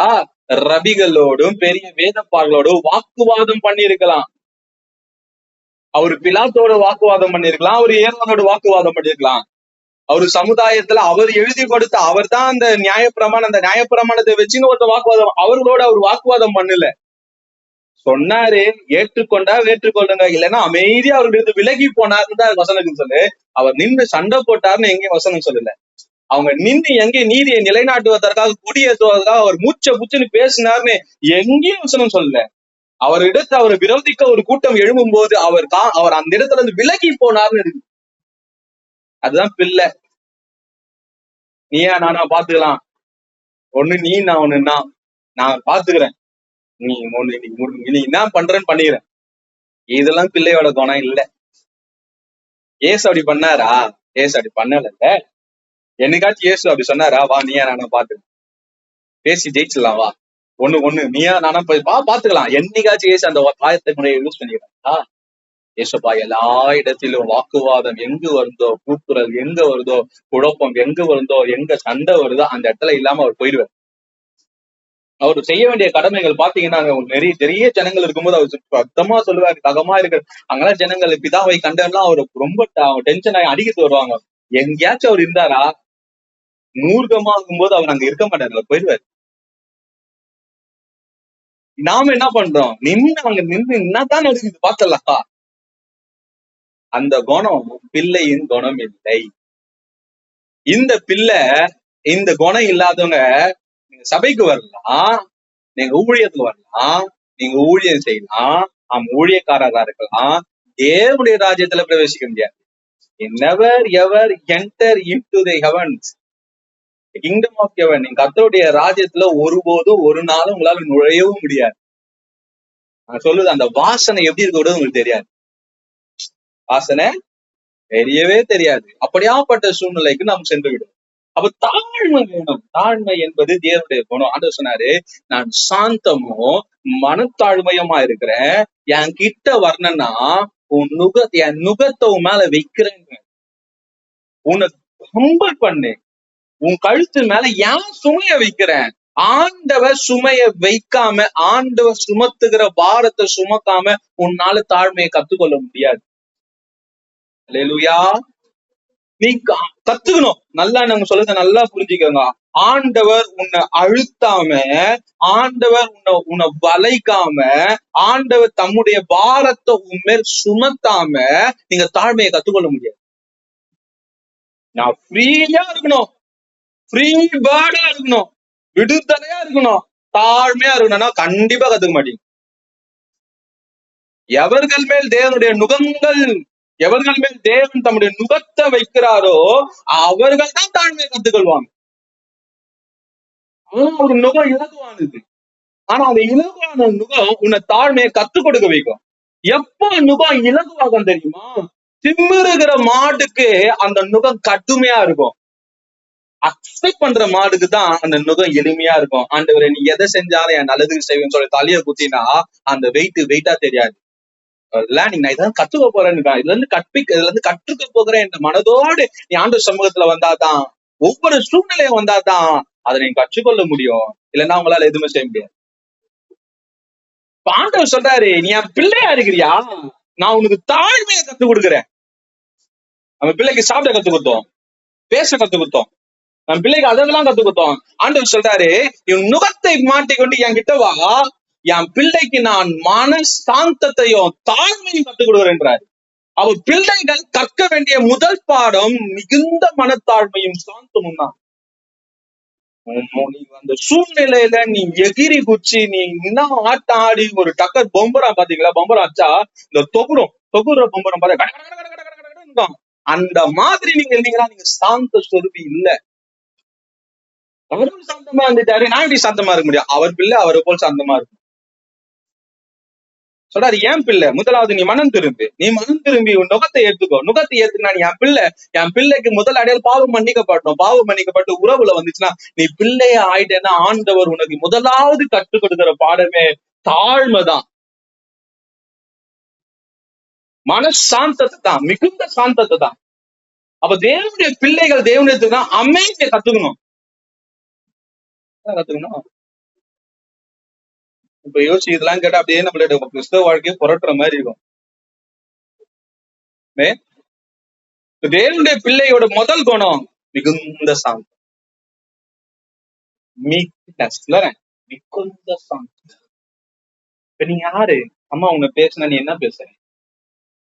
ரபிகளோடும் பெரிய வேதப்பார்களோடும் வாக்குவாதம் பண்ணிருக்கலாம். அவரு பிலாத்தோட வாக்குவாதம் பண்ணிருக்கலாம், அவரு ஏரோதோட வாக்குவாதம் பண்ணிருக்கலாம். அவரு சமுதாயத்துல அவர் எழுதி கொடுத்த, அவர் தான் அந்த நியாயப்பிரமாணம், அந்த நியாயப்பிரமாணத்தை வச்சுன்னு ஒருத்த வாக்குவாதம், அவர்களோட அவர் வாக்குவாதம் பண்ணல. சொன்னாரு, ஏற்றுக்கொண்டா ஏற்றுக்கொள்ளுங்க, இல்லைன்னா அமைதியா அவர்கிட்ட விலகி போனாருன்னு தான் வசனம் சொல்லு. அவர் நின்று சண்டை போட்டாருன்னு எங்கேயும் வசனம் சொல்லல. அவங்க நின்று எங்கேயும் நீதியை நிலைநாட்டுவதற்காக, குடியேற்றுவதற்காக அவர் மூச்சுன்னு பேசினார்னு எங்கேயும் வசனம் சொல்லல. அவரிடத்தை அவரை விரோதிக்க ஒரு கூட்டம் எழும்பும் போது அவர் அந்த இடத்துல இருந்து விலகி போனார்னு இருக்கு. அதுதான் பிள்ளை. நீயா நானா பாத்துக்கலாம், ஒண்ணு நீ நான் ஒண்ணுன்னா நான் பாத்துக்கிறேன், நீ என்ன பண்றேன்னு பண்ணிக்கிறேன். இதெல்லாம் பிள்ளையோட குணம் இல்ல. ஏசு அப்படி பண்ணாரா? ஏசு அப்படி பண்ணல. என்னைக்காச்சும் ஏசு அப்படி சொன்னாரா, வா நீயா நானா பாத்து பேசி ஜெயிச்சிடலாம், வா ஒண்ணு நீயா நானா போய் பாத்துக்கலாம். என்னைக்காச்சும் ஏசு அந்த காயத்தை முறையை யூஸ் பண்ணிக்கிறா? ஏசப்பா எல்லா இடத்திலும் வாக்குவாதம் எங்கு வருதோ, கூக்குரல் எங்க வருதோ, குழப்பம் எங்க வருதோ, எங்க சண்டை வருதோ அந்த இடத்துல இல்லாம அவர் போயிடுவார். அவர் செய்ய வேண்டிய கடமைகள் பாத்தீங்கன்னா, நிறைய பெரிய ஜனங்கள் இருக்கும்போது அவர் சத்தமா சொல்லுவாரு, தகமா இருக்கு. அங்கெல்லாம் ஜனங்கள் பிதாவை கண்டெல்லாம் அவர் ரொம்ப டென்ஷன் ஆகி அடிக்கிட்டு வருவாங்க. எங்கேயாச்சும் அவர் இருந்தாரா? மூர்க்கமா இருக்கும்போது அவர் அங்க இருக்க மாட்டாரு, போயிடுவாரு. நாம என்ன பண்றோம், அங்க நின்று என்னதான் நடக்குது பார்த்தலாம். அந்த குணம் பிள்ளையின் குணம் இல்லை. இந்த பிள்ளை, இந்த குணம் இல்லாதவங்க நீங்க சபைக்கு வரலாம், நீங்க ஊழியத்துக்கு வரலாம், நீங்க ஊழியம் செய்யலாம், ஊழியக்காரரா இருக்கலாம், தேவனுடைய ராஜ்யத்துல பிரவேசிக்க முடியாது. never ever enter into the heavens, the kingdom of heaven. நீங்க கர்த்தருடைய ராஜ்யத்துல ஒருபோதும் ஒரு நாளும் உங்களால நுழையவும் முடியாது. நான் சொல்லுது, அந்த வாசனை எப்படி இருக்க உங்களுக்கு தெரியாது, வாசனை தெரியவே தெரியாது. அப்படியாப்பட்ட சூழ்நிலைக்கு நாம் சென்று விடும். அப்ப தாழ்மை வேணும். தாழ்மை என்பது தேவனுடைய குணம். ஆண்டவர் சொன்னாரு, நான் சாந்தமும் மனத்தாழ்மையுமா இருக்கிறேன், என் கிட்ட வரணும்னா என் நுகத்தை உன் மேல வைக்கிறேங்க, உன்னை ஹம்பிள் பண்ணு, உன் கழுத்து மேல ஏன் சுமைய வைக்கிறேன். ஆண்டவர் சுமைய வைக்காம, ஆண்டவர் சுமத்துகிற பாரத்தை சுமக்காம உன்னால தாழ்மையை கத்துக்கொள்ள முடியாது. அல்லேலூயா. நீ கத்துக்கணும். நல்லா நாங்க சொல்றத நல்லா புரிஞ்சுக்கோங்க. ஆண்டவர் உன்னை அழுத்தாம, ஆண்டவர் உன்னை வளைக்காம, ஆண்டவர் தம்முடைய பாரத்தை உண்மையில் சுமத்தாம நீங்க தாழ்மையை கத்துக்கொள்ள முடியாது. நான் ஃப்ரீயா இருக்கணும், ஃப்ரீ பேர்டா இருக்கணும், விடுதலையா இருக்கணும், தாழ்மையா இருக்கணும்னா கண்டிப்பா கத்துக்க மாட்டீங்க. எவர்கள் மேல் தேவனுடைய நுகங்கள் எவர்கள் மேல் தேவன் தம்முடைய நுகத்தை வைக்கிறாரோ அவர்கள் தான் தாழ்மையை கத்துக்கொள்வாங்க. ஆனா ஒரு நுகம் இலகுவானது. ஆனா அந்த இலகுவான நுகம் உன்னை தாழ்மையை கத்துக் கொடுக்க வைக்கும். எப்ப நுகம் இலகுவாகும் தெரியுமா? திமிருகிற மாட்டுக்கு அந்த நுகம் கடுமையா இருக்கும். அக்செப்ட் பண்ற மாடுக்கு தான் அந்த நுகம் எளிமையா இருக்கும். ஆண்டவரே நீ எதை செஞ்சாலும் என் நல்லதுக்கு செய்வேன்னு சொல்லி தலையை குத்தினா அந்த வெயிட்டா தெரியாது. லேர்னிங், நான் இதான் கத்துக்க போறேன்னு, இதுல இருந்து கற்றுக்க போகிறேன் என்ற மனதோடு நீ ஆண்டவர் சமூகத்துல வந்தாதான், ஒவ்வொரு சூழ்நிலையும் வந்தாதான் அதை நீங்க கற்றுக்கொள்ள முடியும். இல்லைன்னா உங்களால எதுவுமே செய்ய முடியாது. ஆண்டவர் சொல்றாரு, நீ என் பிள்ளையா இருக்கிறியா, நான் உனக்கு தாழ்மையை கத்துக் கொடுக்குறேன். நம்ம பிள்ளைக்கு சாப்பிட கத்து கொடுத்தோம், பேச கத்து கொடுத்தோம், நம்ம பிள்ளைக்கு அதெல்லாம் கத்து கொடுத்தோம். ஆண்டவர் சொல்றாரு, இவன் நுகத்தை மாட்டிக்கொண்டு என்கிட்ட வா, என் பிள்ளைக்கு நான் மன சாந்தத்தையும் தாழ்மையும் கத்துக் கொடுக்குறேன்றாரு. அவர் பிள்ளைகள் கற்க வேண்டிய முதல் பாடம் மிகுந்த மனத்தாழ்மையும் சாந்தமும் தான். நீ அந்த சூழ்நிலையில நீ எகிரி குச்சி நீ இன்னும் ஆட்டம் ஆடி ஒரு டக்கர் பொம்பரம் பாத்தீங்களா, பொம்பரம் வச்சா இந்த தொகுற பொம்பரம் பாத்தா அந்த மாதிரி நீங்க இருந்தீங்கன்னா நீங்க சாந்த சொருபி இல்ல. அவரும் சாந்தமா இருந்துட்டாரு, நான் எப்படி சாந்தமா இருக்க முடியும்? அவர் பிள்ளை அவரை போல் சாந்தமா இருக்கும். சொல்றாரு, ஏன் பிள்ளை முதலாவது நீ மனம் திரும்பி உன் நுகத்தை ஏத்துக்கோ. நுகத்தை ஏத்துக்கினா நீ என் பிள்ளைக்கு முதல் அடையாளம் பாவம் மன்னிக்கப்பட்டு உறவுல வந்துச்சுன்னா நீ பிள்ளைய ஆயிட்டேன்னா ஆண்டவர் உனக்கு முதலாவது கற்றுக் கொடுக்கிற பாடமே தாழ்மைதான், மன சாந்தத்தை தான், மிகுந்த சாந்தத்தை தான். அப்ப தேவனுடைய பிள்ளைகள் தேவனுக்கு தான் அமைதியை கத்துக்கணும். இப்ப யோசிச்சு இதெல்லாம் கேட்டா அப்படியே நம்மளோட கிறிஸ்தவ வாழ்க்கையை புரட்டுற மாதிரி இருக்கும். தேவனுடைய பிள்ளையோட முதல் குணம் மிகுந்த சாந்தம், மிகுந்த சாந்தம். இப்ப நீ யாரு? அம்மா உன்னை பேசுனா நீ என்ன பேசுற?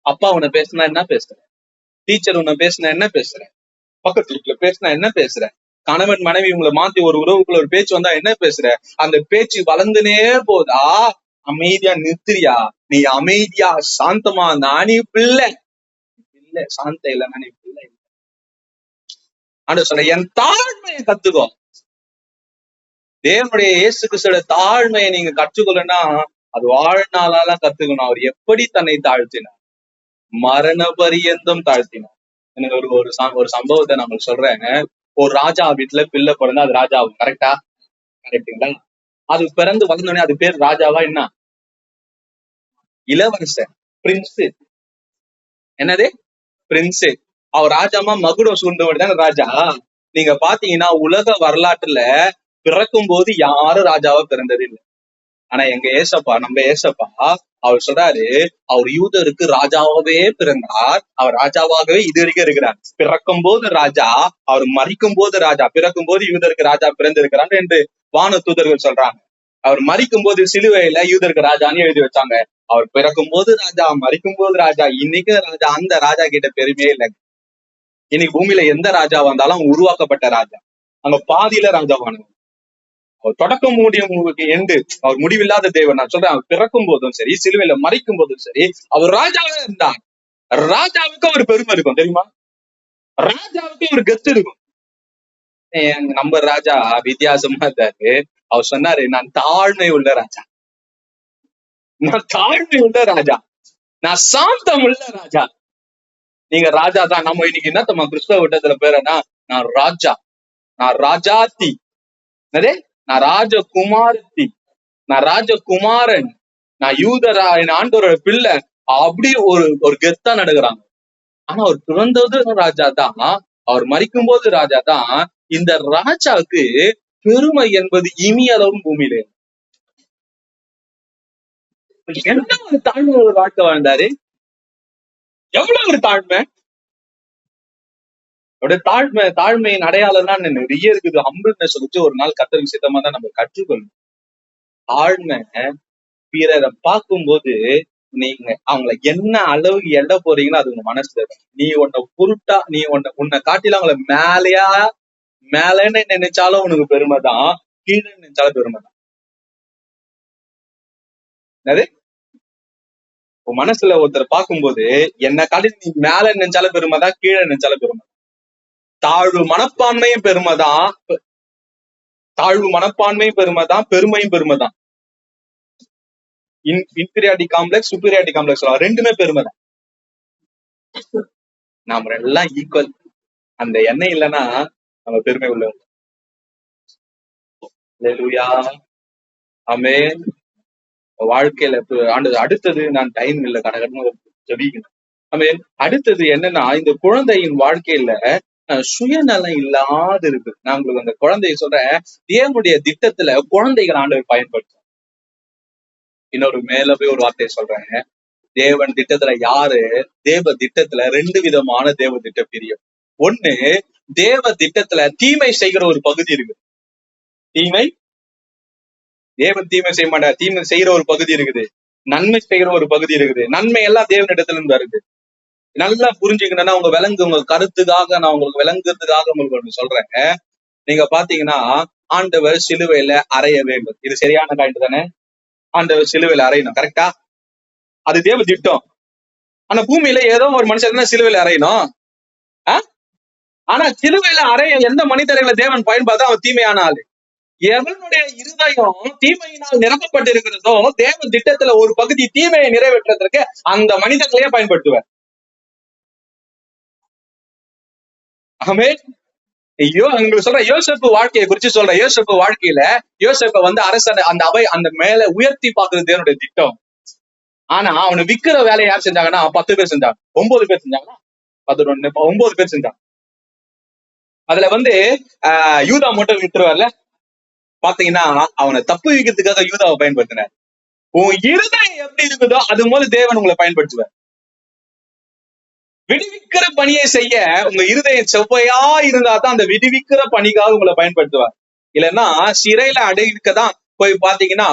அப்பா உன்னை பேசுனா என்ன பேசுற? டீச்சர் உன்னை பேசுனா என்ன பேசுற? பக்கத்து வீட்டுல பேசுனா என்ன பேசுற? கணவன் மனைவி உங்களை மாத்தி ஒரு உறவுக்குள்ள ஒரு பேச்சு வந்தா என்ன பேசுற? அந்த பேச்சு வளர்ந்துனே போதா? அமைதியா நிறுத்துறியா? நீ அமைதியா சாந்தமா நானே பிள்ளை இல்ல, சாந்தம் இல்ல, நானே பிள்ளை இல்லை. ஆனா சொல்ல என் தாழ்மையை கத்துக்கோ. தேவனுடைய இயேசு கிறிஸ்துவோட தாழ்மையை நீங்க கற்றுக்கொள்ளனா அது வாழ்நாளால கத்துக்கணும். அவர் எப்படி தன்னை தாழ்த்தினார், மரண பரியந்தம் தாழ்த்தினார். எனக்கு ஒரு சம்பவத்தை நான் சொல்றேன். ஒரு ராஜா வீட்டுல பிள்ளை பிறந்தா அது ராஜாவும். கரெக்டா? கரெக்டுங்களா? அது பிறந்து வளர்ந்தோடனே அது பேர் ராஜாவா என்ன? இளவரசன், பிரின்ஸ். என்னது? பிரின்ஸ். அவர் ராஜாமா மகுடம் சூழ்ந்தவர்தான ராஜா. நீங்க பாத்தீங்கன்னா உலக வரலாற்றுல பிறக்கும் போது யாரும் ராஜாவா பிறந்தது இல்லை. ஆனா நம்ம ஏசப்பா அவர் சொல்றாரு, அவர் யூதருக்கு ராஜாவாகவே பிறந்தார், அவர் ராஜாவாகவே இது வரைக்கும் இருக்கிறார். பிறக்கும் போது ராஜா, அவர் மறிக்கும் போது ராஜா. பிறக்கும் போது யூதருக்கு ராஜா பிறந்திருக்கிறார் என்று வான தூதர்கள் சொல்றாங்க. அவர் மறிக்கும் போது சிலுவையில யூதருக்கு ராஜான்னு எழுதி வச்சாங்க. அவர் பிறக்கும் போது ராஜா, மறிக்கும் போது ராஜா, இன்னைக்கு ராஜா. அந்த ராஜா கிட்ட பெருமையே இல்லை. இன்னைக்கு பூமியில எந்த ராஜா வந்தாலும் அவங்க உருவாக்கப்பட்ட ராஜா, அங்க பாதியில ராஜாவானவர். அவர் தொடக்கம் முடியும் எண்டு, அவர் முடிவில்லாத தேவன். நான் சொல்றேன், அவர் பிறக்கும் போதும் சரி, சிலுவையில மறிக்கும் போதும் சரி, அவர் ராஜாவே இருந்தார். ராஜாவுக்கு ஒரு பெருமை இருக்கும் தெரியுமா? ராஜாவுக்கு ஒரு கெத்து இருக்கும். நம்ம ராஜா வித்தியாசமா இருந்தாரு. அவர் சொன்னாரு, நான் தாழ்மை உள்ள ராஜா, நான் தாழ்மை உள்ள ராஜா, நான் சாந்தம் உள்ள ராஜா. நீங்க ராஜா தான். நம்ம இன்னைக்கு என்ன நம்ம கிறிஸ்தவ விட்டத்துல பேருனா, நான் ராஜா, நான் ராஜாத்தி, நான் ராஜகுமாரத்தி, நான் ராஜகுமாரன், நான் யூதரா, என் ஆண்டவரோட பிள்ளை, அப்படி ஒரு கெத்தா நடக்கிறாங்க. ஆனா அவர் பிறந்தது ராஜா தான், அவர் மறிக்கும் போது ராஜா தான். இந்த ராஜாவுக்கு பெருமை என்பது இனியளவும் பூமியில என்ன ஒரு தாழ்மை ஒரு வாழ்க்கை வாழ்ந்தாரு. எவ்வளவு ஒரு தாழ்மை! தாழ்மையின் அடையாளம் தான் நிறைய இருக்குது. ஹம்பிள்னஸ் வச்சு ஒரு நாள் கர்த்தருக்கு சித்தமா தான் நம்ம கற்றுக்கொள்ளணும். தாழ்மை பிறரை பார்க்கும்போது நீங்க அவங்கள என்ன அளவுக்கு எட போறீங்களோ அது உங்க மனசுல இருக்கும். நீ உன்னை பொருட்டா, நீ உன்னை காட்டில அவங்கள மேலேன்னு நினைச்சாலும் உனக்கு பெருமை தான், கீழே நினைச்சாலும் பெருமை தான். உன் மனசுல ஒருத்தர் பார்க்கும்போது என்ன காட்டி நீ மேல நினைச்சாலும் பெருமைதான், கீழே நினைச்சாலும் பெருமை. தாழ்வு மனப்பான்மையும் பெருமைதான், பெருமையும் பெருமைதான். இன்ஃபீரியாரிட்டி காம்ப்ளெக்ஸ், சுப்பீரியாரிட்டி காம்ப்ளெக்ஸ் ரெண்டுமே பெருமைதான். நாம எல்லாம் ஈக்குவல். அந்த எண்ணெய் இல்லைன்னா நம்ம பெருமை உள்ளவங்க. அல்லேலூயா, ஆமென். வாழ்க்கையில அடுத்தது, நான் டைம் இல்லை கடகடன்னு ஜெபிக்கணும். ஆமென். அடுத்தது என்னன்னா, இந்த குழந்தையின் வாழ்க்கையில சுயநலம் இல்லாது இருக்கு. நான் உங்களுக்கு அந்த குழந்தைய சொல்றேன், தேவனுடைய திட்டத்துல குழந்தைகள் ஆண்டவர் பயன்படுத்தும். இன்னொரு மேல போய் ஒரு வார்த்தையை சொல்றேன். தேவன் திட்டத்துல தேவ திட்டத்துல 2 விதமான தேவ திட்ட பிரியம். ஒண்ணு, தேவ திட்டத்துல தீமை செய்கிற ஒரு பகுதி இருக்கு. தேவன் தீமை செய்ய மாட்டார். தீமை செய்யற ஒரு பகுதி இருக்குது, நன்மை செய்கிற ஒரு பகுதி இருக்குது. நன்மை எல்லாம் தேவனிடத்துல இருந்து வருது. நல்லா புரிஞ்சுக்கணும்னா உங்க கருத்துக்காக நான் உங்களுக்கு விளங்குறதுக்காக உங்களுக்கு ஒண்ணு சொல்றேன். நீங்க பாத்தீங்கன்னா, ஆண்டவர் சிலுவையில அறைய வேண்டும். இது சரியான காய்ட்டு தானே? ஆண்டவர் சிலுவையில அறையணும், கரெக்டா? அது தேவ திட்டம். ஆனா பூமியில ஏதோ ஒரு மனுஷன் தான் சிலுவையில அறையணும். ஆனா சிலுவையில அறைய எந்த மனிதர்களை தேவன் பயன்படுத்த அவன் தீமையான ஆளு. எவனுடைய இருதயம் தீமையினால் நிரப்பப்பட்டிருக்கிறதோ, தேவ திட்டத்துல ஒரு பகுதி தீமையை நிறைவேற்றுறதுக்கு அந்த மனிதர்களையே பயன்படுத்துவார். ஆமென். உங்களுக்கு சொல்ற யோசேப்பு வாழ்க்கையை குறிச்சு சொல்ற. யோசேப்பு வாழ்க்கையில யோசேப்பை அரசன் அந்த மேல உயர்த்தி பாக்குறது தேவனுடைய திட்டம். ஆனா அவனை விக்கிற வேலையை யார் செஞ்சாங்கன்னா 10 பேர் செஞ்சாங்க, 9 பேர் செஞ்சாங்கன்னா 9 பேர் செஞ்சாங்க. அதுல யூதா மட்டும் விட்டுருவார்ல. பாத்தீங்கன்னா அவனை தப்பு வைக்கிறதுக்காக யூதாவை பயன்படுத்தினார். உன் இருதயம் எப்படி இருக்குதோ அது போல தேவன் உங்களை பயன்படுத்துவார். விடுவிக்கிற பணியை செய்ய உங்க இருதயம் செவ்வையா இருந்தா தான் அந்த விடுவிக்கிற பணிக்காக உங்களை பயன்படுத்துவார். இல்லைன்னா சிறையில அடைக்கதான் போய் பாத்தீங்கன்னா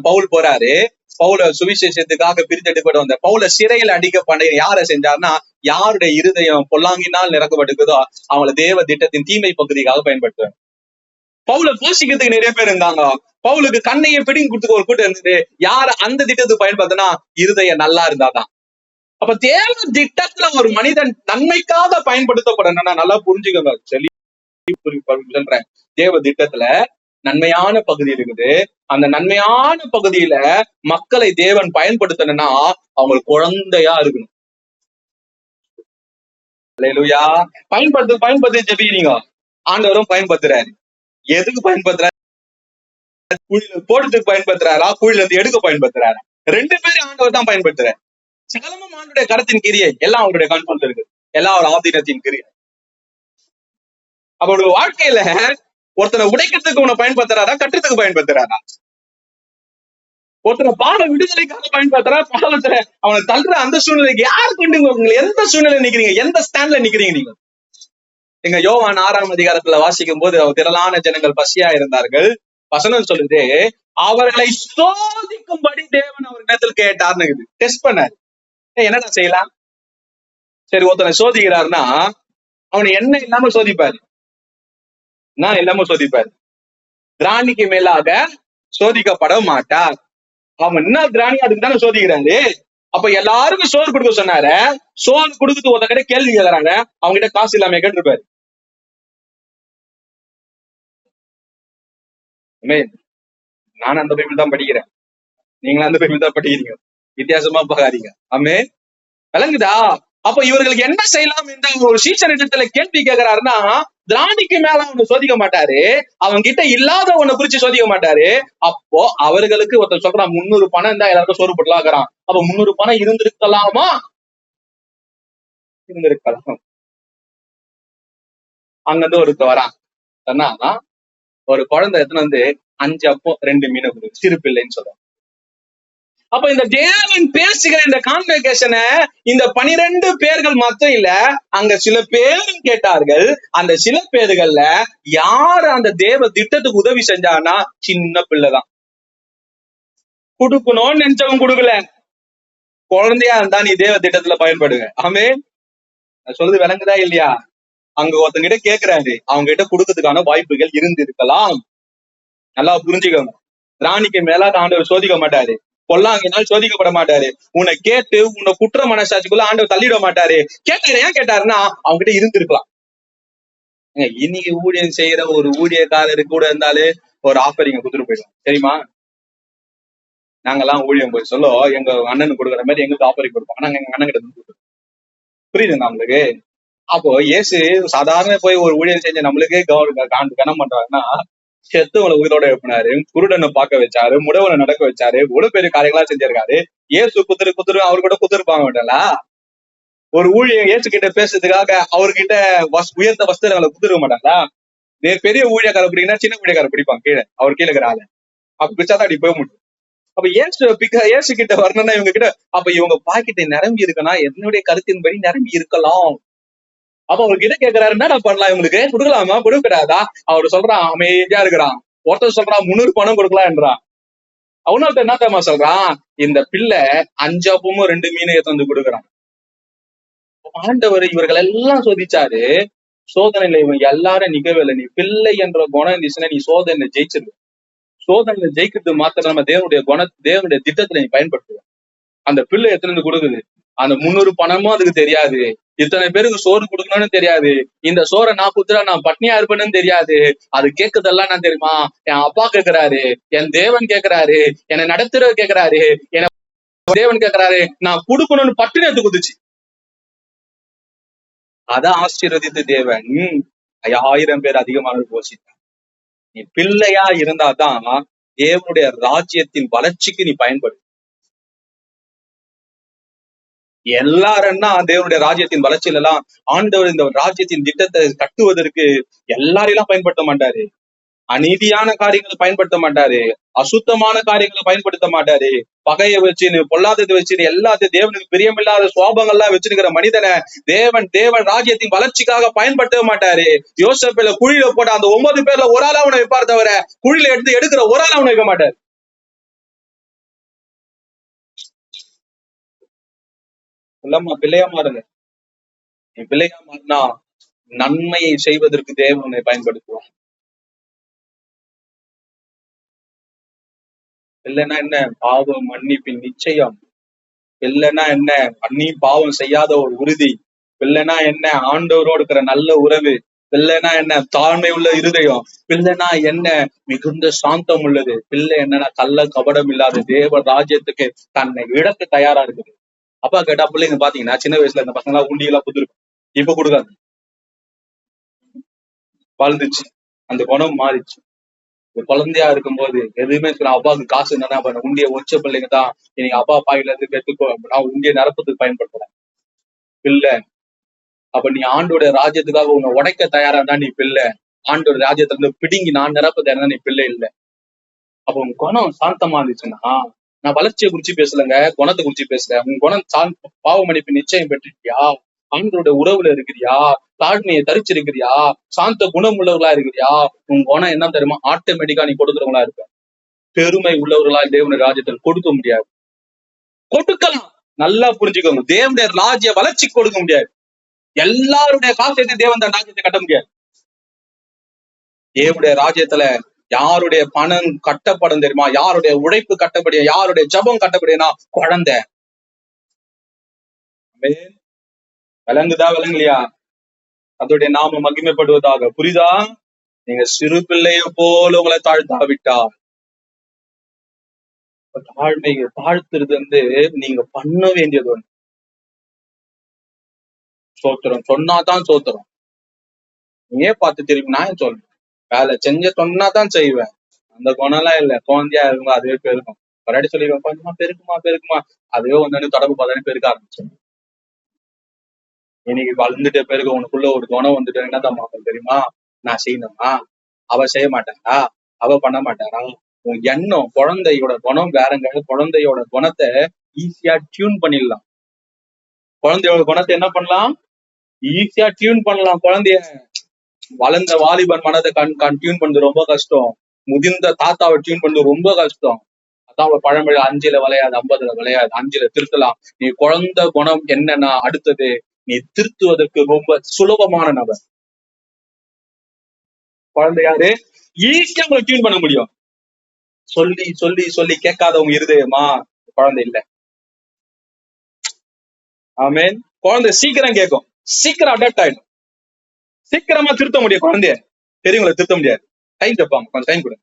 பவுல் போறாரு. பவுல சுவிசேஷத்துக்காக பிரித்தெடுக்கப்பட்டு வந்த பவுல சிறையில அடிக்க பண்ண யாரை செஞ்சாருன்னா, யாருடைய இருதயம் பொல்லாங்கினால் நிரப்பப்பட்டிருக்குதோ அவங்கள தேவ திட்டத்தின் தீமை பகுதிக்காக பயன்படுத்துவார். பவுல போஷிக்கிறதுக்கு நிறைய பேர் இருந்தாங்க. பவுலுக்கு கண்ணையை பிடிங்கி கொடுத்துக்க ஒரு கூட்டம் இருந்தது. யார அந்த திட்டத்துக்கு பயன்படுத்தினா இருதயம் நல்லா இருந்தாதான். அப்ப தேவ திட்டத்துல ஒரு மனிதன் நன்மைக்காக பயன்படுத்தப்படணும்னா நல்லா புரிஞ்சுக்கோங்க. சொல்றேன், தேவ திட்டத்துல நன்மையான பகுதி இருக்குது. அந்த நன்மையான பகுதியில மக்களை தேவன் பயன்படுத்தணும்னா அவங்களுக்கு குழந்தையா இருக்கணும். அல்லேலூயா. பயன்படுத்தி ஜெபிக்கிறீங்க, ஆண்டவரும் பயன்படுத்துறாரு. எதுக்கு பயன்படுத்துறாரு? குழியில போடுறதுக்கு பயன்படுத்துறாரா, குழியில இருந்து எடுக்க பயன்படுத்துறாரா? 2 பேரும் ஆண்டவர் தான் பயன்படுத்துறாரு. சகலமும் ஆண்டுடைய கரத்தின் கிரியை, எல்லாம் அவருடைய கண்ட்ரோல் இருக்கு, எல்லாம் ஒரு ஆதீனத்தின் கிரியை. அப்ப ஒரு வாழ்க்கையில ஒருத்தனை உடைக்கிறதுக்கு உன்னை பயன்படுத்துறாரா, கட்டுறதுக்கு பயன்படுத்துறாரா? ஒருத்தனை பாவ விடுதலைக்காக பயன்படுத்துறா, பாவத்துல அவனை தள்ளுற அந்த சூழ்நிலைக்கு யார் கொண்டு எந்த சூழ்நிலை நிக்கிறீங்க, எந்த ஸ்டாண்ட்ல நிக்கிறீங்க நீங்க? எங்க யோவான் 6ஆம் அதிகாரத்துல வாசிக்கும் போது திரளான ஜனங்கள் பசியா இருந்தார்கள். வசனம் சொல்லுது, அவர்களை சோதிக்கும்படி தேவன் அவர் நேரத்தில் கேட்டார்னு டெஸ்ட் பண்ணாரு. என்னடா செய்யலாம்? சரி, ஒருத்தனை சோதிக்கிறாருன்னா அவனை என்ன இல்லாம சோதிப்பாரு, நான் இல்லாம சோதிப்பாரு. திராணிக்கு மேலாக சோதிக்கப்பட மாட்டார். அவன் என்ன திராணி, அதுக்கு தானே சோதிக்கிறாரு. அப்ப எல்லாருக்கும் சோறு கொடுக்க சொன்னாரு. சோறு கொடுக்குறது ஒருத்த கிட்ட கேள்வி கேட்கறாங்க, அவங்க கிட்ட காசு இல்லாம கேட்டிருப்பாரு. நான் அந்த பைபிள் தான் படிக்கிறேன், நீங்களும் அந்த பைபிள் தான் படிக்கிறீங்க, வித்தியாசமா பாக்காதீங்க. ஆமே, விளங்குதா? அப்ப இவர்களுக்கு என்ன செய்யலாம் என்ற ஒரு சீசனிடத்துல கேள்வி கேட்கிறாருன்னா, திராணிக்கு மேல அவனை சோதிக்க மாட்டாரு, அவங்க கிட்ட இல்லாத ஒன்ன குறிச்சு சோதிக்க மாட்டாரு. அப்போ அவர்களுக்கு ஒருத்தர் சொல்றான், 300 பணம் இருந்தா எல்லாருக்கும் சோறு போட்டுலாக்குறான். அப்ப 300 பணம் இருந்திருக்கலாமா? இருந்திருக்கலாம். அங்கிருந்து ஒருத்த வரான், சொன்னா ஒரு குழந்தை எத்தனை 5 அப்போ 2 மீனை கொடுக்கு, சிறு பிள்ளைன்னு சொல்றான். அப்ப இந்த தேவன் பேசுகிற இந்த கான்வெகேஷனை இந்த 12 பேர்கள் மட்டும் இல்ல, அங்க சில பேரும் கேட்டார்கள். அந்த சில பேர்கள்ல யாரு அந்த தேவ திட்டத்துக்கு உதவி செஞ்சான்னா சின்ன பிள்ளைதான். கொடுக்கணும்னு நினைச்சவன் கொடுக்கல. குழந்தையா இருந்தா நீ தேவ திட்டத்துல பயன்படுங்க. ஆமே, சொல்றது விளங்குதா இல்லையா? அங்க ஒருத்தங்கிட்ட கேட்கிறாரு, அவங்க கிட்ட கொடுக்கறதுக்கான வாய்ப்புகள் இருந்து இருக்கலாம். நல்லா புரிஞ்சுக்கோங்க. ராணிக்கு மேல ஆண்டவர் சோதிக்க மாட்டாரு. பொல்லாங்கினால் சோதிக்கப்பட மாட்டாரு. உன்னை கேட்டு உன்னை குற்ற மனசாட்சிக்குள்ள ஆண்டவர் தள்ளிட மாட்டாரு. கேட்டாரு, ஏன் கேட்டாருன்னா அவங்க கிட்ட இருந்திருக்கலாம். இன்னைக்கு ஊழியம் செய்யற ஒரு ஊழியக்காரரு கூட இருந்தாலே ஒரு ஆஃபரிங்க கொடுத்துட்டு போயிடும் தெரியுமா. நாங்கெல்லாம் ஊழியம் போய் சொல்ல எங்க அண்ணனுக்கு கொடுக்குற மாதிரி எங்களுக்கு ஆஃபரிங் கொடுப்போம். நாங்க எங்க அண்ணன் கிட்ட கொடுத்துருவோம். புரியுதுங்க நம்மளுக்கு. அப்போ இயேசு சாதாரண போய் ஒரு ஊழியம் செஞ்ச நம்மளுக்கே கனம் பண்றாருன்னா, செத்தவங்களை உயிரோட எழுப்பினாரு, குருடனை பார்க்க வச்சாரு, முடவனை நடக்க வச்சாரு, இவ்வளவு பெரிய காரியங்களா செஞ்சிருக்காரு. இயேசு குத்துரு அவர் கூட குத்துருப்பாங்க விட்டல. ஒரு ஊழியம் இயேசு கிட்ட பேசுறதுக்காக அவர்கிட்ட உயர்ந்த வஸ்திரங்களை குத்துருக்க மாட்டாங்களா. பெரிய ஊழியக்கார பிடிக்குன்னா சின்ன ஊழியக்கார பிடிப்பாங்க கீழே, அவர் கீழே இருக்கிற ஆளு. அப்ப பிச்சாதான் அடி போக முடியும். அப்ப இயேசு கிட்ட வரணும்னா இவங்க கிட்ட அப்ப இவங்க பாக்கெட்டை நிரம்பி இருக்குன்னா என்னுடைய கருத்தின்படி நிரம்பி இருக்கலாம். அப்ப அவர்கிட்ட கேட்கிறாரு, என்ன பண்ணலாம், இவங்களுக்கு கொடுக்கலாமா கொடுக்கக்கூடாதா? அவரு சொல்றான், அமைதியா இருக்கிறான். ஒருத்தர் சொல்றான் 300 பணம் கொடுக்கலாம்ன்றான். அவனொருத்தர் என்ன தெரியுமா சொல்றான், இந்த பிள்ளை 5 அப்பமும் 2 மீனை எடுத்து கொடுக்குறான். ஆண்டவர் இவர்கள் எல்லாம் சோதிச்சாரு. சோதனையில இவங்க எல்லாரும் நிக்கவே இல்லை. நீ பிள்ளை என்ற குணம் இருந்துச்சுன்னா நீ சோதனை ஜெயிச்சிருக்க. சோதனையில ஜெயிக்கிறது மாத்திரம் நம்ம தேவனுடைய திட்டத்துல நீ பயன்படுத்துவ. அந்த பிள்ளை எத்தனை கொடுக்குது, அந்த 300 பணமும் அதுக்கு தெரியாது. இத்தனை பேருக்கு சோறு கொடுக்கணும்னு தெரியாது. இந்த சோறை நான் குத்துறா நான் பட்னியா இருப்பேன்னு தெரியாது. அது கேட்கறதெல்லாம் நான் தெரியுமா, என் அப்பா கேட்கிறாரு, என் தேவன் கேட்கிறாரு, என்னை நடத்துற கேட்கிறாரு, என்ன தேவன் கேட்கிறாரு, நான் கொடுக்கணும்னு பட்டினி எடுத்து குதிச்சு. அதான் ஆசீர்வதித்து தேவன் 1000 பேர் அதிகமாக போஷித்தார். நீ பிள்ளையா இருந்தாதான் தேவனுடைய ராஜ்யத்தின் வளர்ச்சிக்கு நீ பயன்படு. எல்லாருன்னா தேவனுடைய ராஜ்யத்தின் வளர்ச்சியில எல்லாம் ஆண்டவர் இந்த ராஜ்யத்தின் திட்டத்தை கட்டுவதற்கு எல்லாரையும் பயன்படுத்த மாட்டாரு. அநீதியான காரியங்களை பயன்படுத்த மாட்டாரு, அசுத்தமான காரியங்களை பயன்படுத்த மாட்டாரு. பகையை வச்சுன்னு பொல்லாததை வச்சுன்னு எல்லாத்தையும் தேவனுக்கு பிரியமில்லாத சுவாபங்கள்லாம் வச்சிருக்கிற மனிதனை தேவன் ராஜ்யத்தின் வளர்ச்சிக்காக பயன்படுத்த மாட்டாரு. யோசேப்புல குழியில போட்ட அந்த 9 பேர்ல ஒரு ஆள் அவனை வைப்பார் தவிர குழியில எடுக்கிற ஒரு ஆள் அவனை வைக்க மாட்டாரு. இல்லம்மா பிள்ளையா மாறுங்க. நீ பிள்ளையா மாறினா நன்மையை செய்வதற்கு தேவனை பயன்படுத்துவான். இல்லைன்னா என்ன, பாவம் மன்னிப்பின் நிச்சயம். இல்லைன்னா என்ன, அன்னி பாவம் செய்யாத ஒரு உறுதி. இல்லைன்னா என்ன, ஆண்டவரோடு இருக்கிற நல்ல உறவு. இல்லைன்னா என்ன, தாழ்மை உள்ள இருதயம். இல்லைன்னா என்ன, மிகுந்த சாந்தம் உள்ளது. பிள்ளை என்னன்னா கள்ள கபடம் இல்லாத தேவ ராஜ்யத்துக்கு தன்னை இழக்க தயாரா இருக்குது. அப்பா கேட்டா பிள்ளைங்க பாத்தீங்கன்னா சின்ன வயசுல இந்த பசங்க எல்லாம் உண்டி எல்லாம் கொடுத்துருக்கும், இப்ப கொடுக்காது. வளர்ந்துச்சு, அந்த குணம் மாறிச்சு. குழந்தையா இருக்கும்போது எதுவுமே அப்பாவுக்கு காசு என்னன்னா பண்ண உண்டிய ஒச்ச பிள்ளைங்க தான் இன்னைக்கு அப்பா பாயில இருந்து கத்துக்கோ, நான் உண்டிய நிரப்பத்துக்கு பயன்படுத்துறேன். பிள்ளை அப்ப நீ ஆண்டோட ராஜ்யத்துக்காக உன்னை உடைக்க தயாரா தான் நீ பிள்ளை. ஆண்டோட ராஜ்யத்துல இருந்து பிடுங்கி நான் நிரப்ப தயாரா நீ பிள்ளை இல்லை. அப்ப உன் குணம் சாந்தமா இருந்துச்சுன்னா, நான் வளர்ச்சியை குறிச்சு பேசலங்க, குணத்தை குறிச்சு பேசல. உன் குணம் பாவ மன்னிப்பு நிச்சயம் பெற்றிருக்கியா, ஆண்டோட உறவுல இருக்கிறியா, தாழ்மையை தரிச்சிருக்கிறியா, சாந்த குணம் உள்ளவர்களா இருக்கிறியா, உன் குணம் என்ன தெரியுமா, ஆட்டோமேட்டிக்கா நீ கொடுக்குறவங்களா இருக்க. பெருமை உள்ளவர்களா தேவனுடைய ராஜ்யத்தில் கொடுக்க முடியாது. கொடுக்கலாம், நல்லா புரிஞ்சுக்கோங்க, தேவனுடைய ராஜ்ய வளர்ச்சி கொடுக்க முடியாது. எல்லாருடைய காசு எடுத்து தேவன் தான் ராஜ்யத்தை கட்ட முடியாது. தேவனுடைய ராஜ்யத்துல யாருடைய பணம் கட்டப்படும் தெரியுமா, யாருடைய உழைப்பு கட்டப்படியும், யாருடைய ஜபம் கட்டப்படியும்னா குழந்தை. விளங்குதா விளங்கலையா? அதோடைய நாம மகிமைப்படுவதாக. புரியுதா? நீங்க சிறு பிள்ளைய போல உங்களை தாழ்த்தாவிட்டா, தாழ்மையை தாழ்த்துறது நீங்க பண்ண வேண்டியது ஒண்ணு. சோத்திரம் சொன்னாதான் சோத்திரம். ஏன் பார்த்து தெரியும், நான் சொல்றேன், வேலை செஞ்ச சொன்னாதான் செய்வேன். அந்த குணம் எல்லாம் இல்ல. குழந்தையா இருக்கும் அதுவே பெருக்கும். ஒரு சொல்லிடுவேன், கொஞ்சமா பெருக்குமா அதுவே ஒன்னு தொடர்பு பார்த்தானே பெருக்க ஆரம்பிச்சேன். இன்னைக்கு வளர்ந்துட்ட பிறகு உனக்குள்ள ஒரு குணம் வந்துட்டு என்ன தான் தெரியுமா, நான் செய்யணுமா, அவ செய்ய மாட்டாரா, அவ பண்ண மாட்டாரா. உன் எண்ணம், குழந்தையோட குணம் வேறங்க. குழந்தையோட குணத்தை ஈஸியா டியூன் பண்ணிடலாம். குழந்தையோட குணத்தை என்ன பண்ணலாம், ஈஸியா டியூன் பண்ணலாம். குழந்தைய வளர்ந்த வாலிபன் மனதை டியூன் பண்றது ரொம்ப கஷ்டம். முதிர்ந்த தாத்தாவை டியூன் பண்றது ரொம்ப கஷ்டம். அதான் ஒரு பழமொழி, 5ல விளையாது 50ல விளையாது. 5ல திருத்தலாம். நீ குழந்தை குணம் என்னன்னா அடுத்தது நீ திருத்துவதற்கு ரொம்ப சுலபமான நபர். குழந்தை யாரு, ஈஸியா உங்களை டியூன் பண்ண முடியும். சொல்லி சொல்லி சொல்லி கேட்காதவங்க இருதயமா, குழந்தை இல்ல. ஆமென். குழந்தை சீக்கிரம் கேட்கும், சீக்கிரம் அடாப்ட் ஆயிடும், சீக்கிரமா திருத்த முடியும் குழந்தைய. பெரியவங்களை திருத்த முடியாது. டைம் கேட்பாங்க, கொஞ்சம் டைம் கொடுங்க.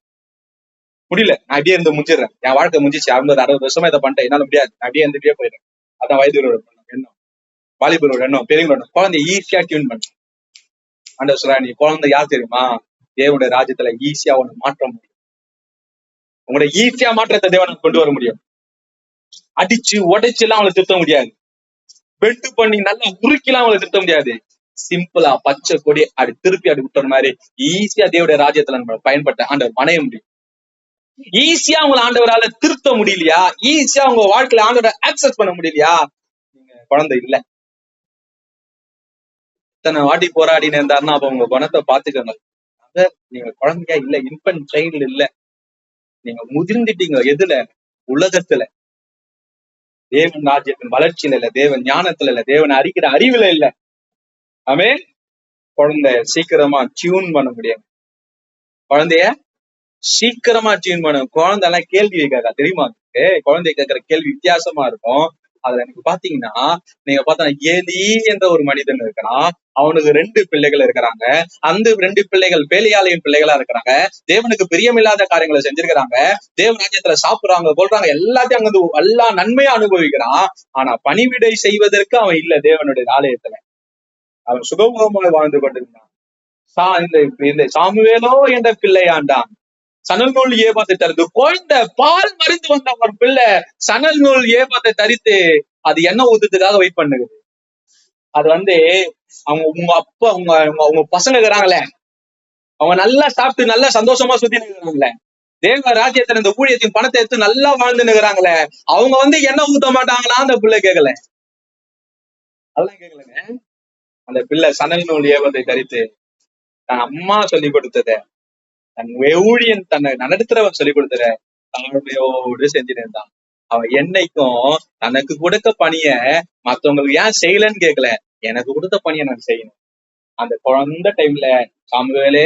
முடியல, நான் அப்படியே இருந்து முடிச்சிடுறேன், என் வாழ்க்கை முடிஞ்சிச்சு, 50-60 வருஷமா இதை பண்ணிட்டேன், என்னால முடியாது, நான் அப்படியே இருந்துட்டே போயிடுறேன். அதான் வயதுகளோட எண்ணம், வாலிபரோட எண்ணம். பெரியவங்களோட குழந்தைய ஈஸியா டியூன் பண்ண ஆண்டவர் சொல்றா, நீ குழந்தை யார் தெரியுமா? தேவனுடைய ராஜ்யத்துல ஈஸியா ஒண்ணு மாற்ற முடியும். உங்களோட ஈஸியா மாற்றத்தை தேவனுக்கு கொண்டு வர முடியும். அடிச்சு உடைச்சு எல்லாம் அவங்களை திருத்த முடியாது. பெல்ட் பண்ணி நல்லா உருக்கிலாம் அவங்களை திருத்த முடியாது. சிம்பிளா பச்சை கொடி அப்படி திருப்பி அப்படி விட்டுற மாதிரி ஈஸியா தேவனுடைய ராஜ்யத்துல நம்ம பயன்பட்ட ஆண்டவர் மனைய முடியும். ஈஸியா உங்களை ஆண்டவரால திருத்த முடியலையா? ஈஸியா உங்க வாழ்க்கையில ஆண்டவரை ஆக்சஸ் பண்ண முடியலையா? நீங்க குழந்தை இல்ல. இத்தனை வாட்டி போராடினு இருந்தாருன்னா அப்ப உங்க குணத்தை பாத்துக்கோங்க. நீங்க குழந்தையா இல்ல, இன்ஃபன்ட் சைல்டு இல்ல, நீங்க முதிர்ந்துட்டீங்க. எதுல? உலகத்துல. தேவன் ராஜ்யத்தின் வளர்ச்சியில இல்ல, தேவன் ஞானத்துல இல்ல, தேவன் அறிக்கிற அறிவுல இல்ல. ஆமென். குழந்தை சீக்கிரமா டியூன் பண்ண முடியும். குழந்தைய சீக்கிரமா டியூன் பண்ணும். குழந்தை எல்லாம் கேள்வி கேட்காதா தெரியுமா? குழந்தை கேட்கிற கேள்வி வித்தியாசமா இருக்கும். அதுல எனக்கு பாத்தீங்கன்னா, நீங்க பார்த்தா ஏலி என்ற ஒரு மனிதன் இருக்கிறான். அவனுக்கு 2 பிள்ளைகள் இருக்கிறாங்க. அந்த 2 பிள்ளைகள் பேலியாளையின் பிள்ளைகளா இருக்கிறாங்க. தேவனுக்கு பிரியமில்லாத காரியங்களை செஞ்சிருக்கிறாங்க. தேவ ராஜ்யத்துல சாப்பிடுறாங்க, கொள்றாங்க, எல்லாத்தையும் அங்க வந்து எல்லா நன்மையா அனுபவிக்கிறான். ஆனா பணிவிடை செய்வதற்கு அவன் இல்ல தேவனுடைய ஆலயத்துல. அவன் சுகமுகமாக வாழ்ந்து கொண்டிருந்தான். இந்த சாமுவேலோ என்ற பிள்ளையாண்டான் சணல் நூல் ஏபாத்தை தரித்து, குழந்தை பால் மறிந்து வந்த ஒரு பிள்ளை சணல் நூல் ஏபாத்தை தரித்து அது எண்ணெய் ஊத்துறதுக்காக வெயிட் பண்ணுது. அது வந்து அவங்க உங்க அப்பா உங்க பசங்க இருக்கிறாங்களே, அவங்க நல்லா சாப்பிட்டு நல்லா சந்தோஷமா சுத்தி நிற்கிறாங்களே, தேவ ராஜ்யத்துல இந்த ஊழியத்தின் பணத்தை எடுத்து நல்லா வாழ்ந்து நிற்கிறாங்களே, அவங்க வந்து எண்ணெய் ஊத்த மாட்டாங்களா? அந்த பிள்ளை கேட்கல, அதெல்லாம் கேட்கலங்க. அந்த பிள்ளை சணல் நூல் ஏபத்தை தரித்து தன் அம்மா சொல்லி கொடுத்தத, தன் ஊழியன் தன்னை நடத்துறவன் சொல்லி கொடுத்தத தாழ்மையோடு செஞ்சுட்டு இருந்தான். அவன் என்னைக்கும் தனக்கு கொடுத்த பணிய மத்தவங்களுக்கு ஏன் செய்யலன்னு கேட்கல, எனக்கு கொடுத்த பணியை நான் செய்யணும். அந்த குழந்தை டைம்ல சாமுவேலே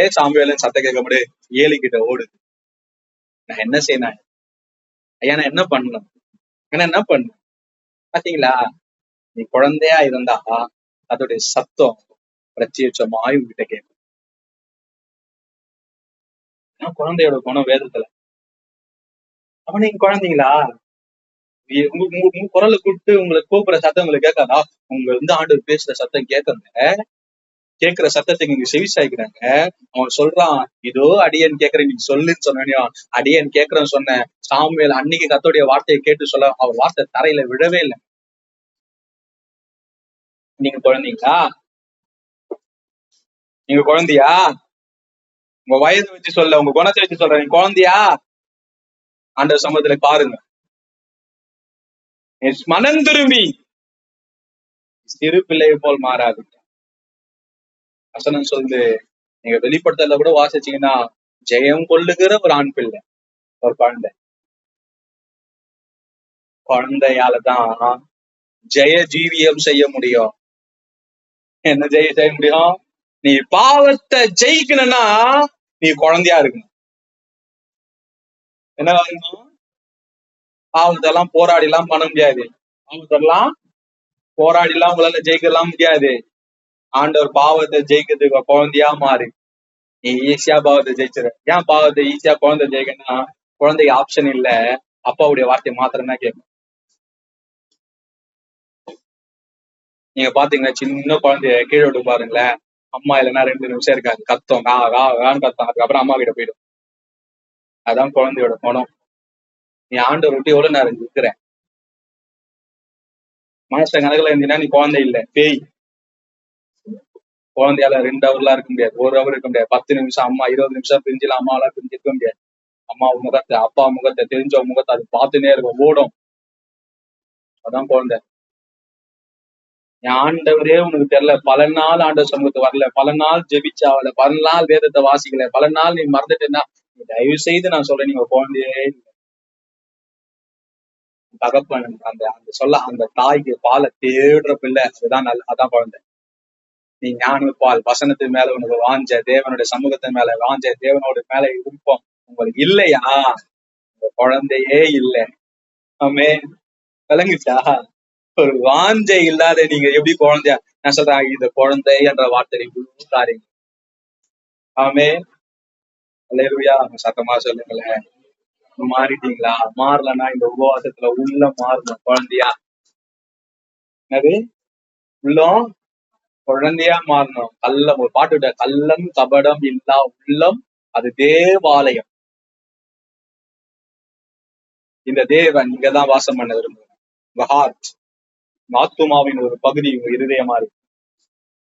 சத்தம் கேட்க முடியாது, ஏலி கிட்ட ஓடுது. நான் என்ன செய்யணும் ஐயா, நான் என்ன பண்ணணும், என்ன பண்ணணும்? பாத்தீங்களா, நீ குழந்தையா இருந்தா அதோடைய சத்தம் பிரத்யட்சமாய் உங்ககிட்ட கேட்கும். குழந்தையோட குணம் வேதத்துல. அப்ப நீங்க குழந்தைங்களா, உங்க குரலை கூப்பிட்டு உங்களை கூப்பிடுற சத்தம் உங்களுக்கு கேட்காதா? உங்க ஆண்டவர் பேசுற சத்தம் கேட்கிற சத்தத்துக்கு நீங்க செவி சாய்க்கிறாங்க. அவன் சொல்றான், இதோ அடியன் கேட்கறேன், நீங்க சொல்லுன்னு சொன்னியா, அடியன் கேட்கறேன்னு சொன்ன சாமுவேல் அன்னைக்கு கர்த்தருடைய வார்த்தையை கேட்டு சொல்ல அவர் வார்த்தை தரையில விழவே இல்லை. நீங்க குழந்தைங்களா? நீங்க குழந்தையா? உங்க வயதை வச்சு சொல்ல, உங்க குணத்தை வச்சு சொல்ற, நீங்க குழந்தையா? ஆண்டவர் சமூகத்துல பாருங்க, மனம் திரும்பி சிறு பிள்ளையை போல் மாறாது. வசனம் சொல்லுது, நீங்க வெளிப்படுத்தல கூட வாசிச்சீங்கன்னா, ஜெயம் கொள்ளுகிற ஒரு ஆண் பிள்ளை, ஒரு குழந்தையாலதான் ஜெய ஜீவியம் செய்ய முடியும். என்ன செய்ய முடியும்? நீ பாவத்தை ஜெயிக்கணும்னா நீ குழந்தையா இருக்கணும். என்ன வரணும்? பாவத்தெல்லாம் போராடி எல்லாம் பண்ண முடியாது. பாவத்தெல்லாம் போராடி எல்லாம் உங்களால ஜெயிக்கலாம் முடியாது. ஆண்டவர் பாவத்தை ஜெயிக்கிறதுக்கு குழந்தையா மாறி நீ ஈஸியா பாவத்தை ஜெயிச்சிட. ஏன் பாவத்தை ஈஸியா குழந்தை ஜெயிக்கணும்னா, குழந்தைக்கு ஆப்ஷன் இல்ல, அப்பாவுடைய வார்த்தையை மாத்திரம் தான் கேட்கும். நீங்க பாத்தீங்கன்னா சின்ன குழந்தைய கீழே விட்டு பாருங்களேன், அம்மா இல்லைன்னா 2 நிமிஷம் இருக்காது, கத்தம் கத்தம், அதுக்கப்புறம் அம்மா கிட்ட போயிடும். அதான் குழந்தையோட குணம். நீ ஆண்டவர் விட்டு எவ்வளவு நேரம் இருக்கிற? மாச கணக்குல இருந்தீங்கன்னா நீ குழந்தை இல்லை, பேய். குழந்தையால 2 ஹவர்லாம் இருக்க முடியாது, 1 ஹவர் இருக்க முடியாது, 10 நிமிஷம் அம்மா, 20 நிமிஷம் பிரிஞ்சுலாம் அம்மாவெல்லாம் பிரிஞ்சு இருக்க முடியாது. அம்மா முகத்தை, அப்பா முகத்தை, தெரிஞ்ச முகத்தை அது பார்த்துனே இருக்கும், ஓடும். அதான் குழந்தை. ஆண்டவரே உனக்கு தெரியல, பல நாள் ஆண்டவர் சமூகத்தை வரல, பல நாள் ஜெபிச்சாவல, பல நாள் வேதத்தை வாசிக்கல, பல நாள் நீ மறந்துட்டேன்னா, தயவு செய்து நான் சொல்றேன், நீங்க குழந்தையே தகப்பன் அந்த தாய்க்கு பாலை தேடுற பிள்ளை, அதுதான் அதான் குழந்தை. நீ ஞான பால் வசனத்தின் மேல உனக்கு வாஞ்ச, தேவனுடைய சமூகத்தின் மேல வாஞ்ச, தேவனோட மேல விருப்பம் உங்களுக்கு இல்லையா, உங்க குழந்தையே இல்லை. ஆமே, விளங்குச்சா? ஒரு வாஞ்சை இல்லாத நீங்க எப்படி குழந்தையா, நான் சொல்றேன் இந்த குழந்தை என்ற வார்த்தை முழு காரியம். ஆமே, அல்லேலூயா. சத்தமா சொல்லுங்களேன். மாறிட்டீங்களா? மாறலன்னா இந்த உபவாசத்துல உள்ள மாறணும். குழந்தையா, என்னது உள்ளம் குழந்தையா மாறணும். ஒரு பாட்டு கள்ளம் கபடம் இல்லா உள்ளம் அது தேவாலயம். இந்த தேவன் இங்கதான் வாசம் பண்ண விரும்புகிறேன். உங்க ஹார்ட், ஆத்துமாவின் ஒரு பகுதி உங்க இருதயமா இருக்கு.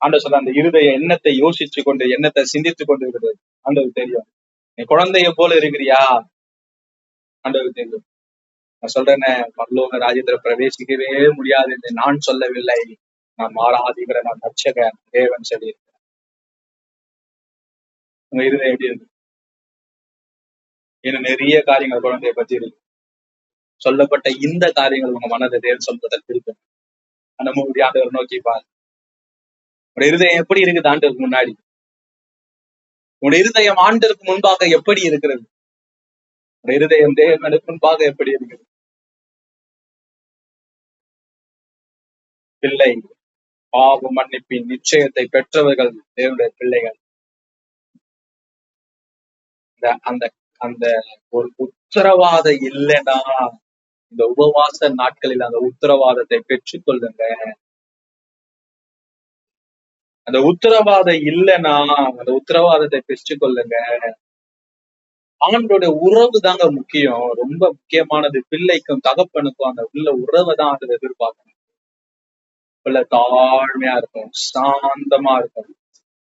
ஆண்டவர் சொல்ற அந்த இருதய எண்ணத்தை யோசிச்சு கொண்டு, எண்ணத்தை சிந்தித்து கொண்டு இருக்கிறது ஆண்டவர் தெரியும். நீ குழந்தைய போல இருக்கிறியா? ஆண்டவர் தெரியும். நான் சொல்றேன்னு பரலோக ராஜ்யத்துல பிரவேசிக்கவே முடியாது என்று நான் சொல்லவில்லை. நான் ஆராதிக்கிற நான் ரட்சகர் தேவன் சொல்லி. உங்க இருதயம் எப்படி இருக்கு? இன்னும் நிறைய காரியங்கள் குழந்தைய பத்தி இருக்கு. சொல்லப்பட்ட இந்த காரியங்கள் உங்க மனதை தேவன் சொல்வதற்கு இருக்கு. நம்ம ஆண்டவர் நோக்கி பாரு. உடைய இருதயம் எப்படி இருக்குது ஆண்டவருக்கு முன்னாடி? உடைய இருதயம் ஆண்டவருக்கு முன்பாக எப்படி இருக்கிறது? உடைய இருதயம் தேவனுக்கு முன்பாக எப்படி இருக்கிறது? பிள்ளை பாவ மன்னிப்பின் நிச்சயத்தை பெற்றவர்கள் தேவனுடைய பிள்ளைகள். அந்த அந்த ஒரு உத்தரவாதம் இல்லைன்னா இந்த உபவாச நாட்களில் அந்த உத்தரவாதத்தை பெற்றுக்கொள்ளுங்க. அந்த உத்தரவாதம் இல்லைன்னா அந்த உத்தரவாதத்தை பெற்றுக்கொள்ளுங்க. ஆண்டோட உறவு தாங்க முக்கியம். ரொம்ப முக்கியமானது. பிள்ளைக்கும் தகப்பனுக்கும் அந்த உள்ள உறவை தான் அதை எதிர்பார்க்கணும். பிள்ளை தாழ்மையா இருக்கும், சாந்தமா இருக்கும்.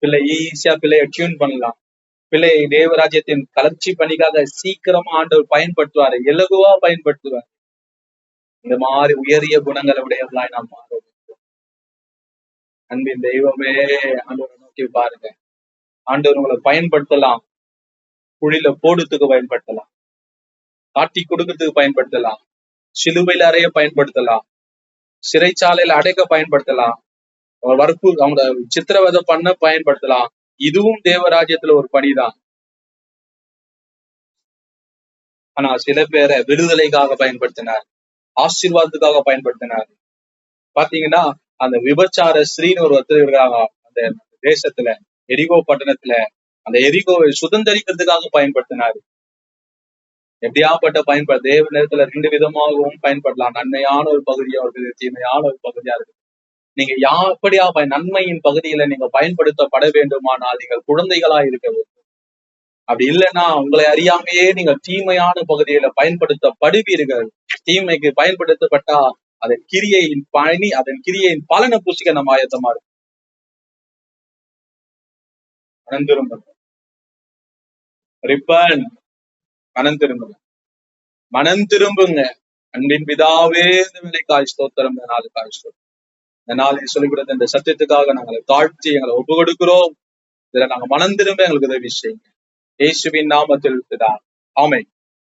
பிள்ளை ஈஸியா பிள்ளைய டியூன் பண்ணலாம். பிள்ளை தேவராஜ்யத்தின் கலர்ச்சி பணிக்காக சீக்கிரமா ஆண்டவர் பயன்படுத்துவாரு, இலகுவா பயன்படுத்துவார். இந்த மாதிரி உயரிய குணங்களை உடையவர்களாய் நாம் மாறுவோம். அன்பின் தெய்வமே, ஆண்டவரை நோக்கி பாருங்க. ஆண்டவர் உங்களை பயன்படுத்தலாம். குழியில போடுறதுக்கு பயன்படுத்தலாம், காட்டி கொடுக்கறதுக்கு பயன்படுத்தலாம், சிலுவையில் அறைய பயன்படுத்தலாம், சிறைச்சாலையில அடைக்க பயன்படுத்தலாம், அவங்க சித்திரவதை பண்ண பயன்படுத்தலாம். இதுவும் தேவராஜ்யத்துல ஒரு பணிதான். ஆனா சில பேரை விடுதலைக்காக பயன்படுத்தினார், ஆசீர்வாதத்துக்காக பயன்படுத்தினார். பாத்தீங்கன்னா அந்த விபச்சார ஸ்ரீன்னு ஒரு ஒருத்தர் இருக்காங்க அந்த தேசத்துல, எரிகோ பட்டணத்துல. அந்த எரிகோவை சுதந்திரிக்கிறதுக்காக பயன்படுத்தினாரு. எப்படியாப்பட்ட பயன்படுத்த தேவ நேரத்துல 2 விதமாகவும் பயன்படலாம். நன்மையான ஒரு பகுதியா இருக்குது, தீமையான ஒரு பகுதியா இருக்குது. நீங்க எப்படியா நன்மையின் பகுதியில நீங்க பயன்படுத்தப்பட வேண்டுமானால் நீங்கள் குழந்தைகளா இருக்க வேண்டும். அப்படி இல்லைன்னா உங்களை அறியாமையே நீங்கள் தீமையான பகுதியில பயன்படுத்தப்படுவீர்கள். தீமைக்கு பயன்படுத்தப்பட்டா அதன் கிரியையின் பலனை பூசிக்க நம்ம ஆயத்தமா இருக்கும். மனம் திரும்புங்க. ரிப்பன், மனம் திரும்புங்க, மனம் திரும்புங்க. அன்பின் பிதாவே, இந்த வேலைக்காய் ஸ்தோத்திரம், இந்த நாளுக்காய் ஸ்தோத்திரம். இந்த நாளை சொல்லிக் கொடுத்த இந்த சத்தியத்துக்காக நாங்களை தாழ்த்தி எங்களை ஒப்பு கொடுக்கிறோம். இதுல நாங்க மனம் திரும்ப எங்களுக்கு உதவி செய்யுங்க. இயேசுவின் நாமத்தில் பிதா, ஆமென்.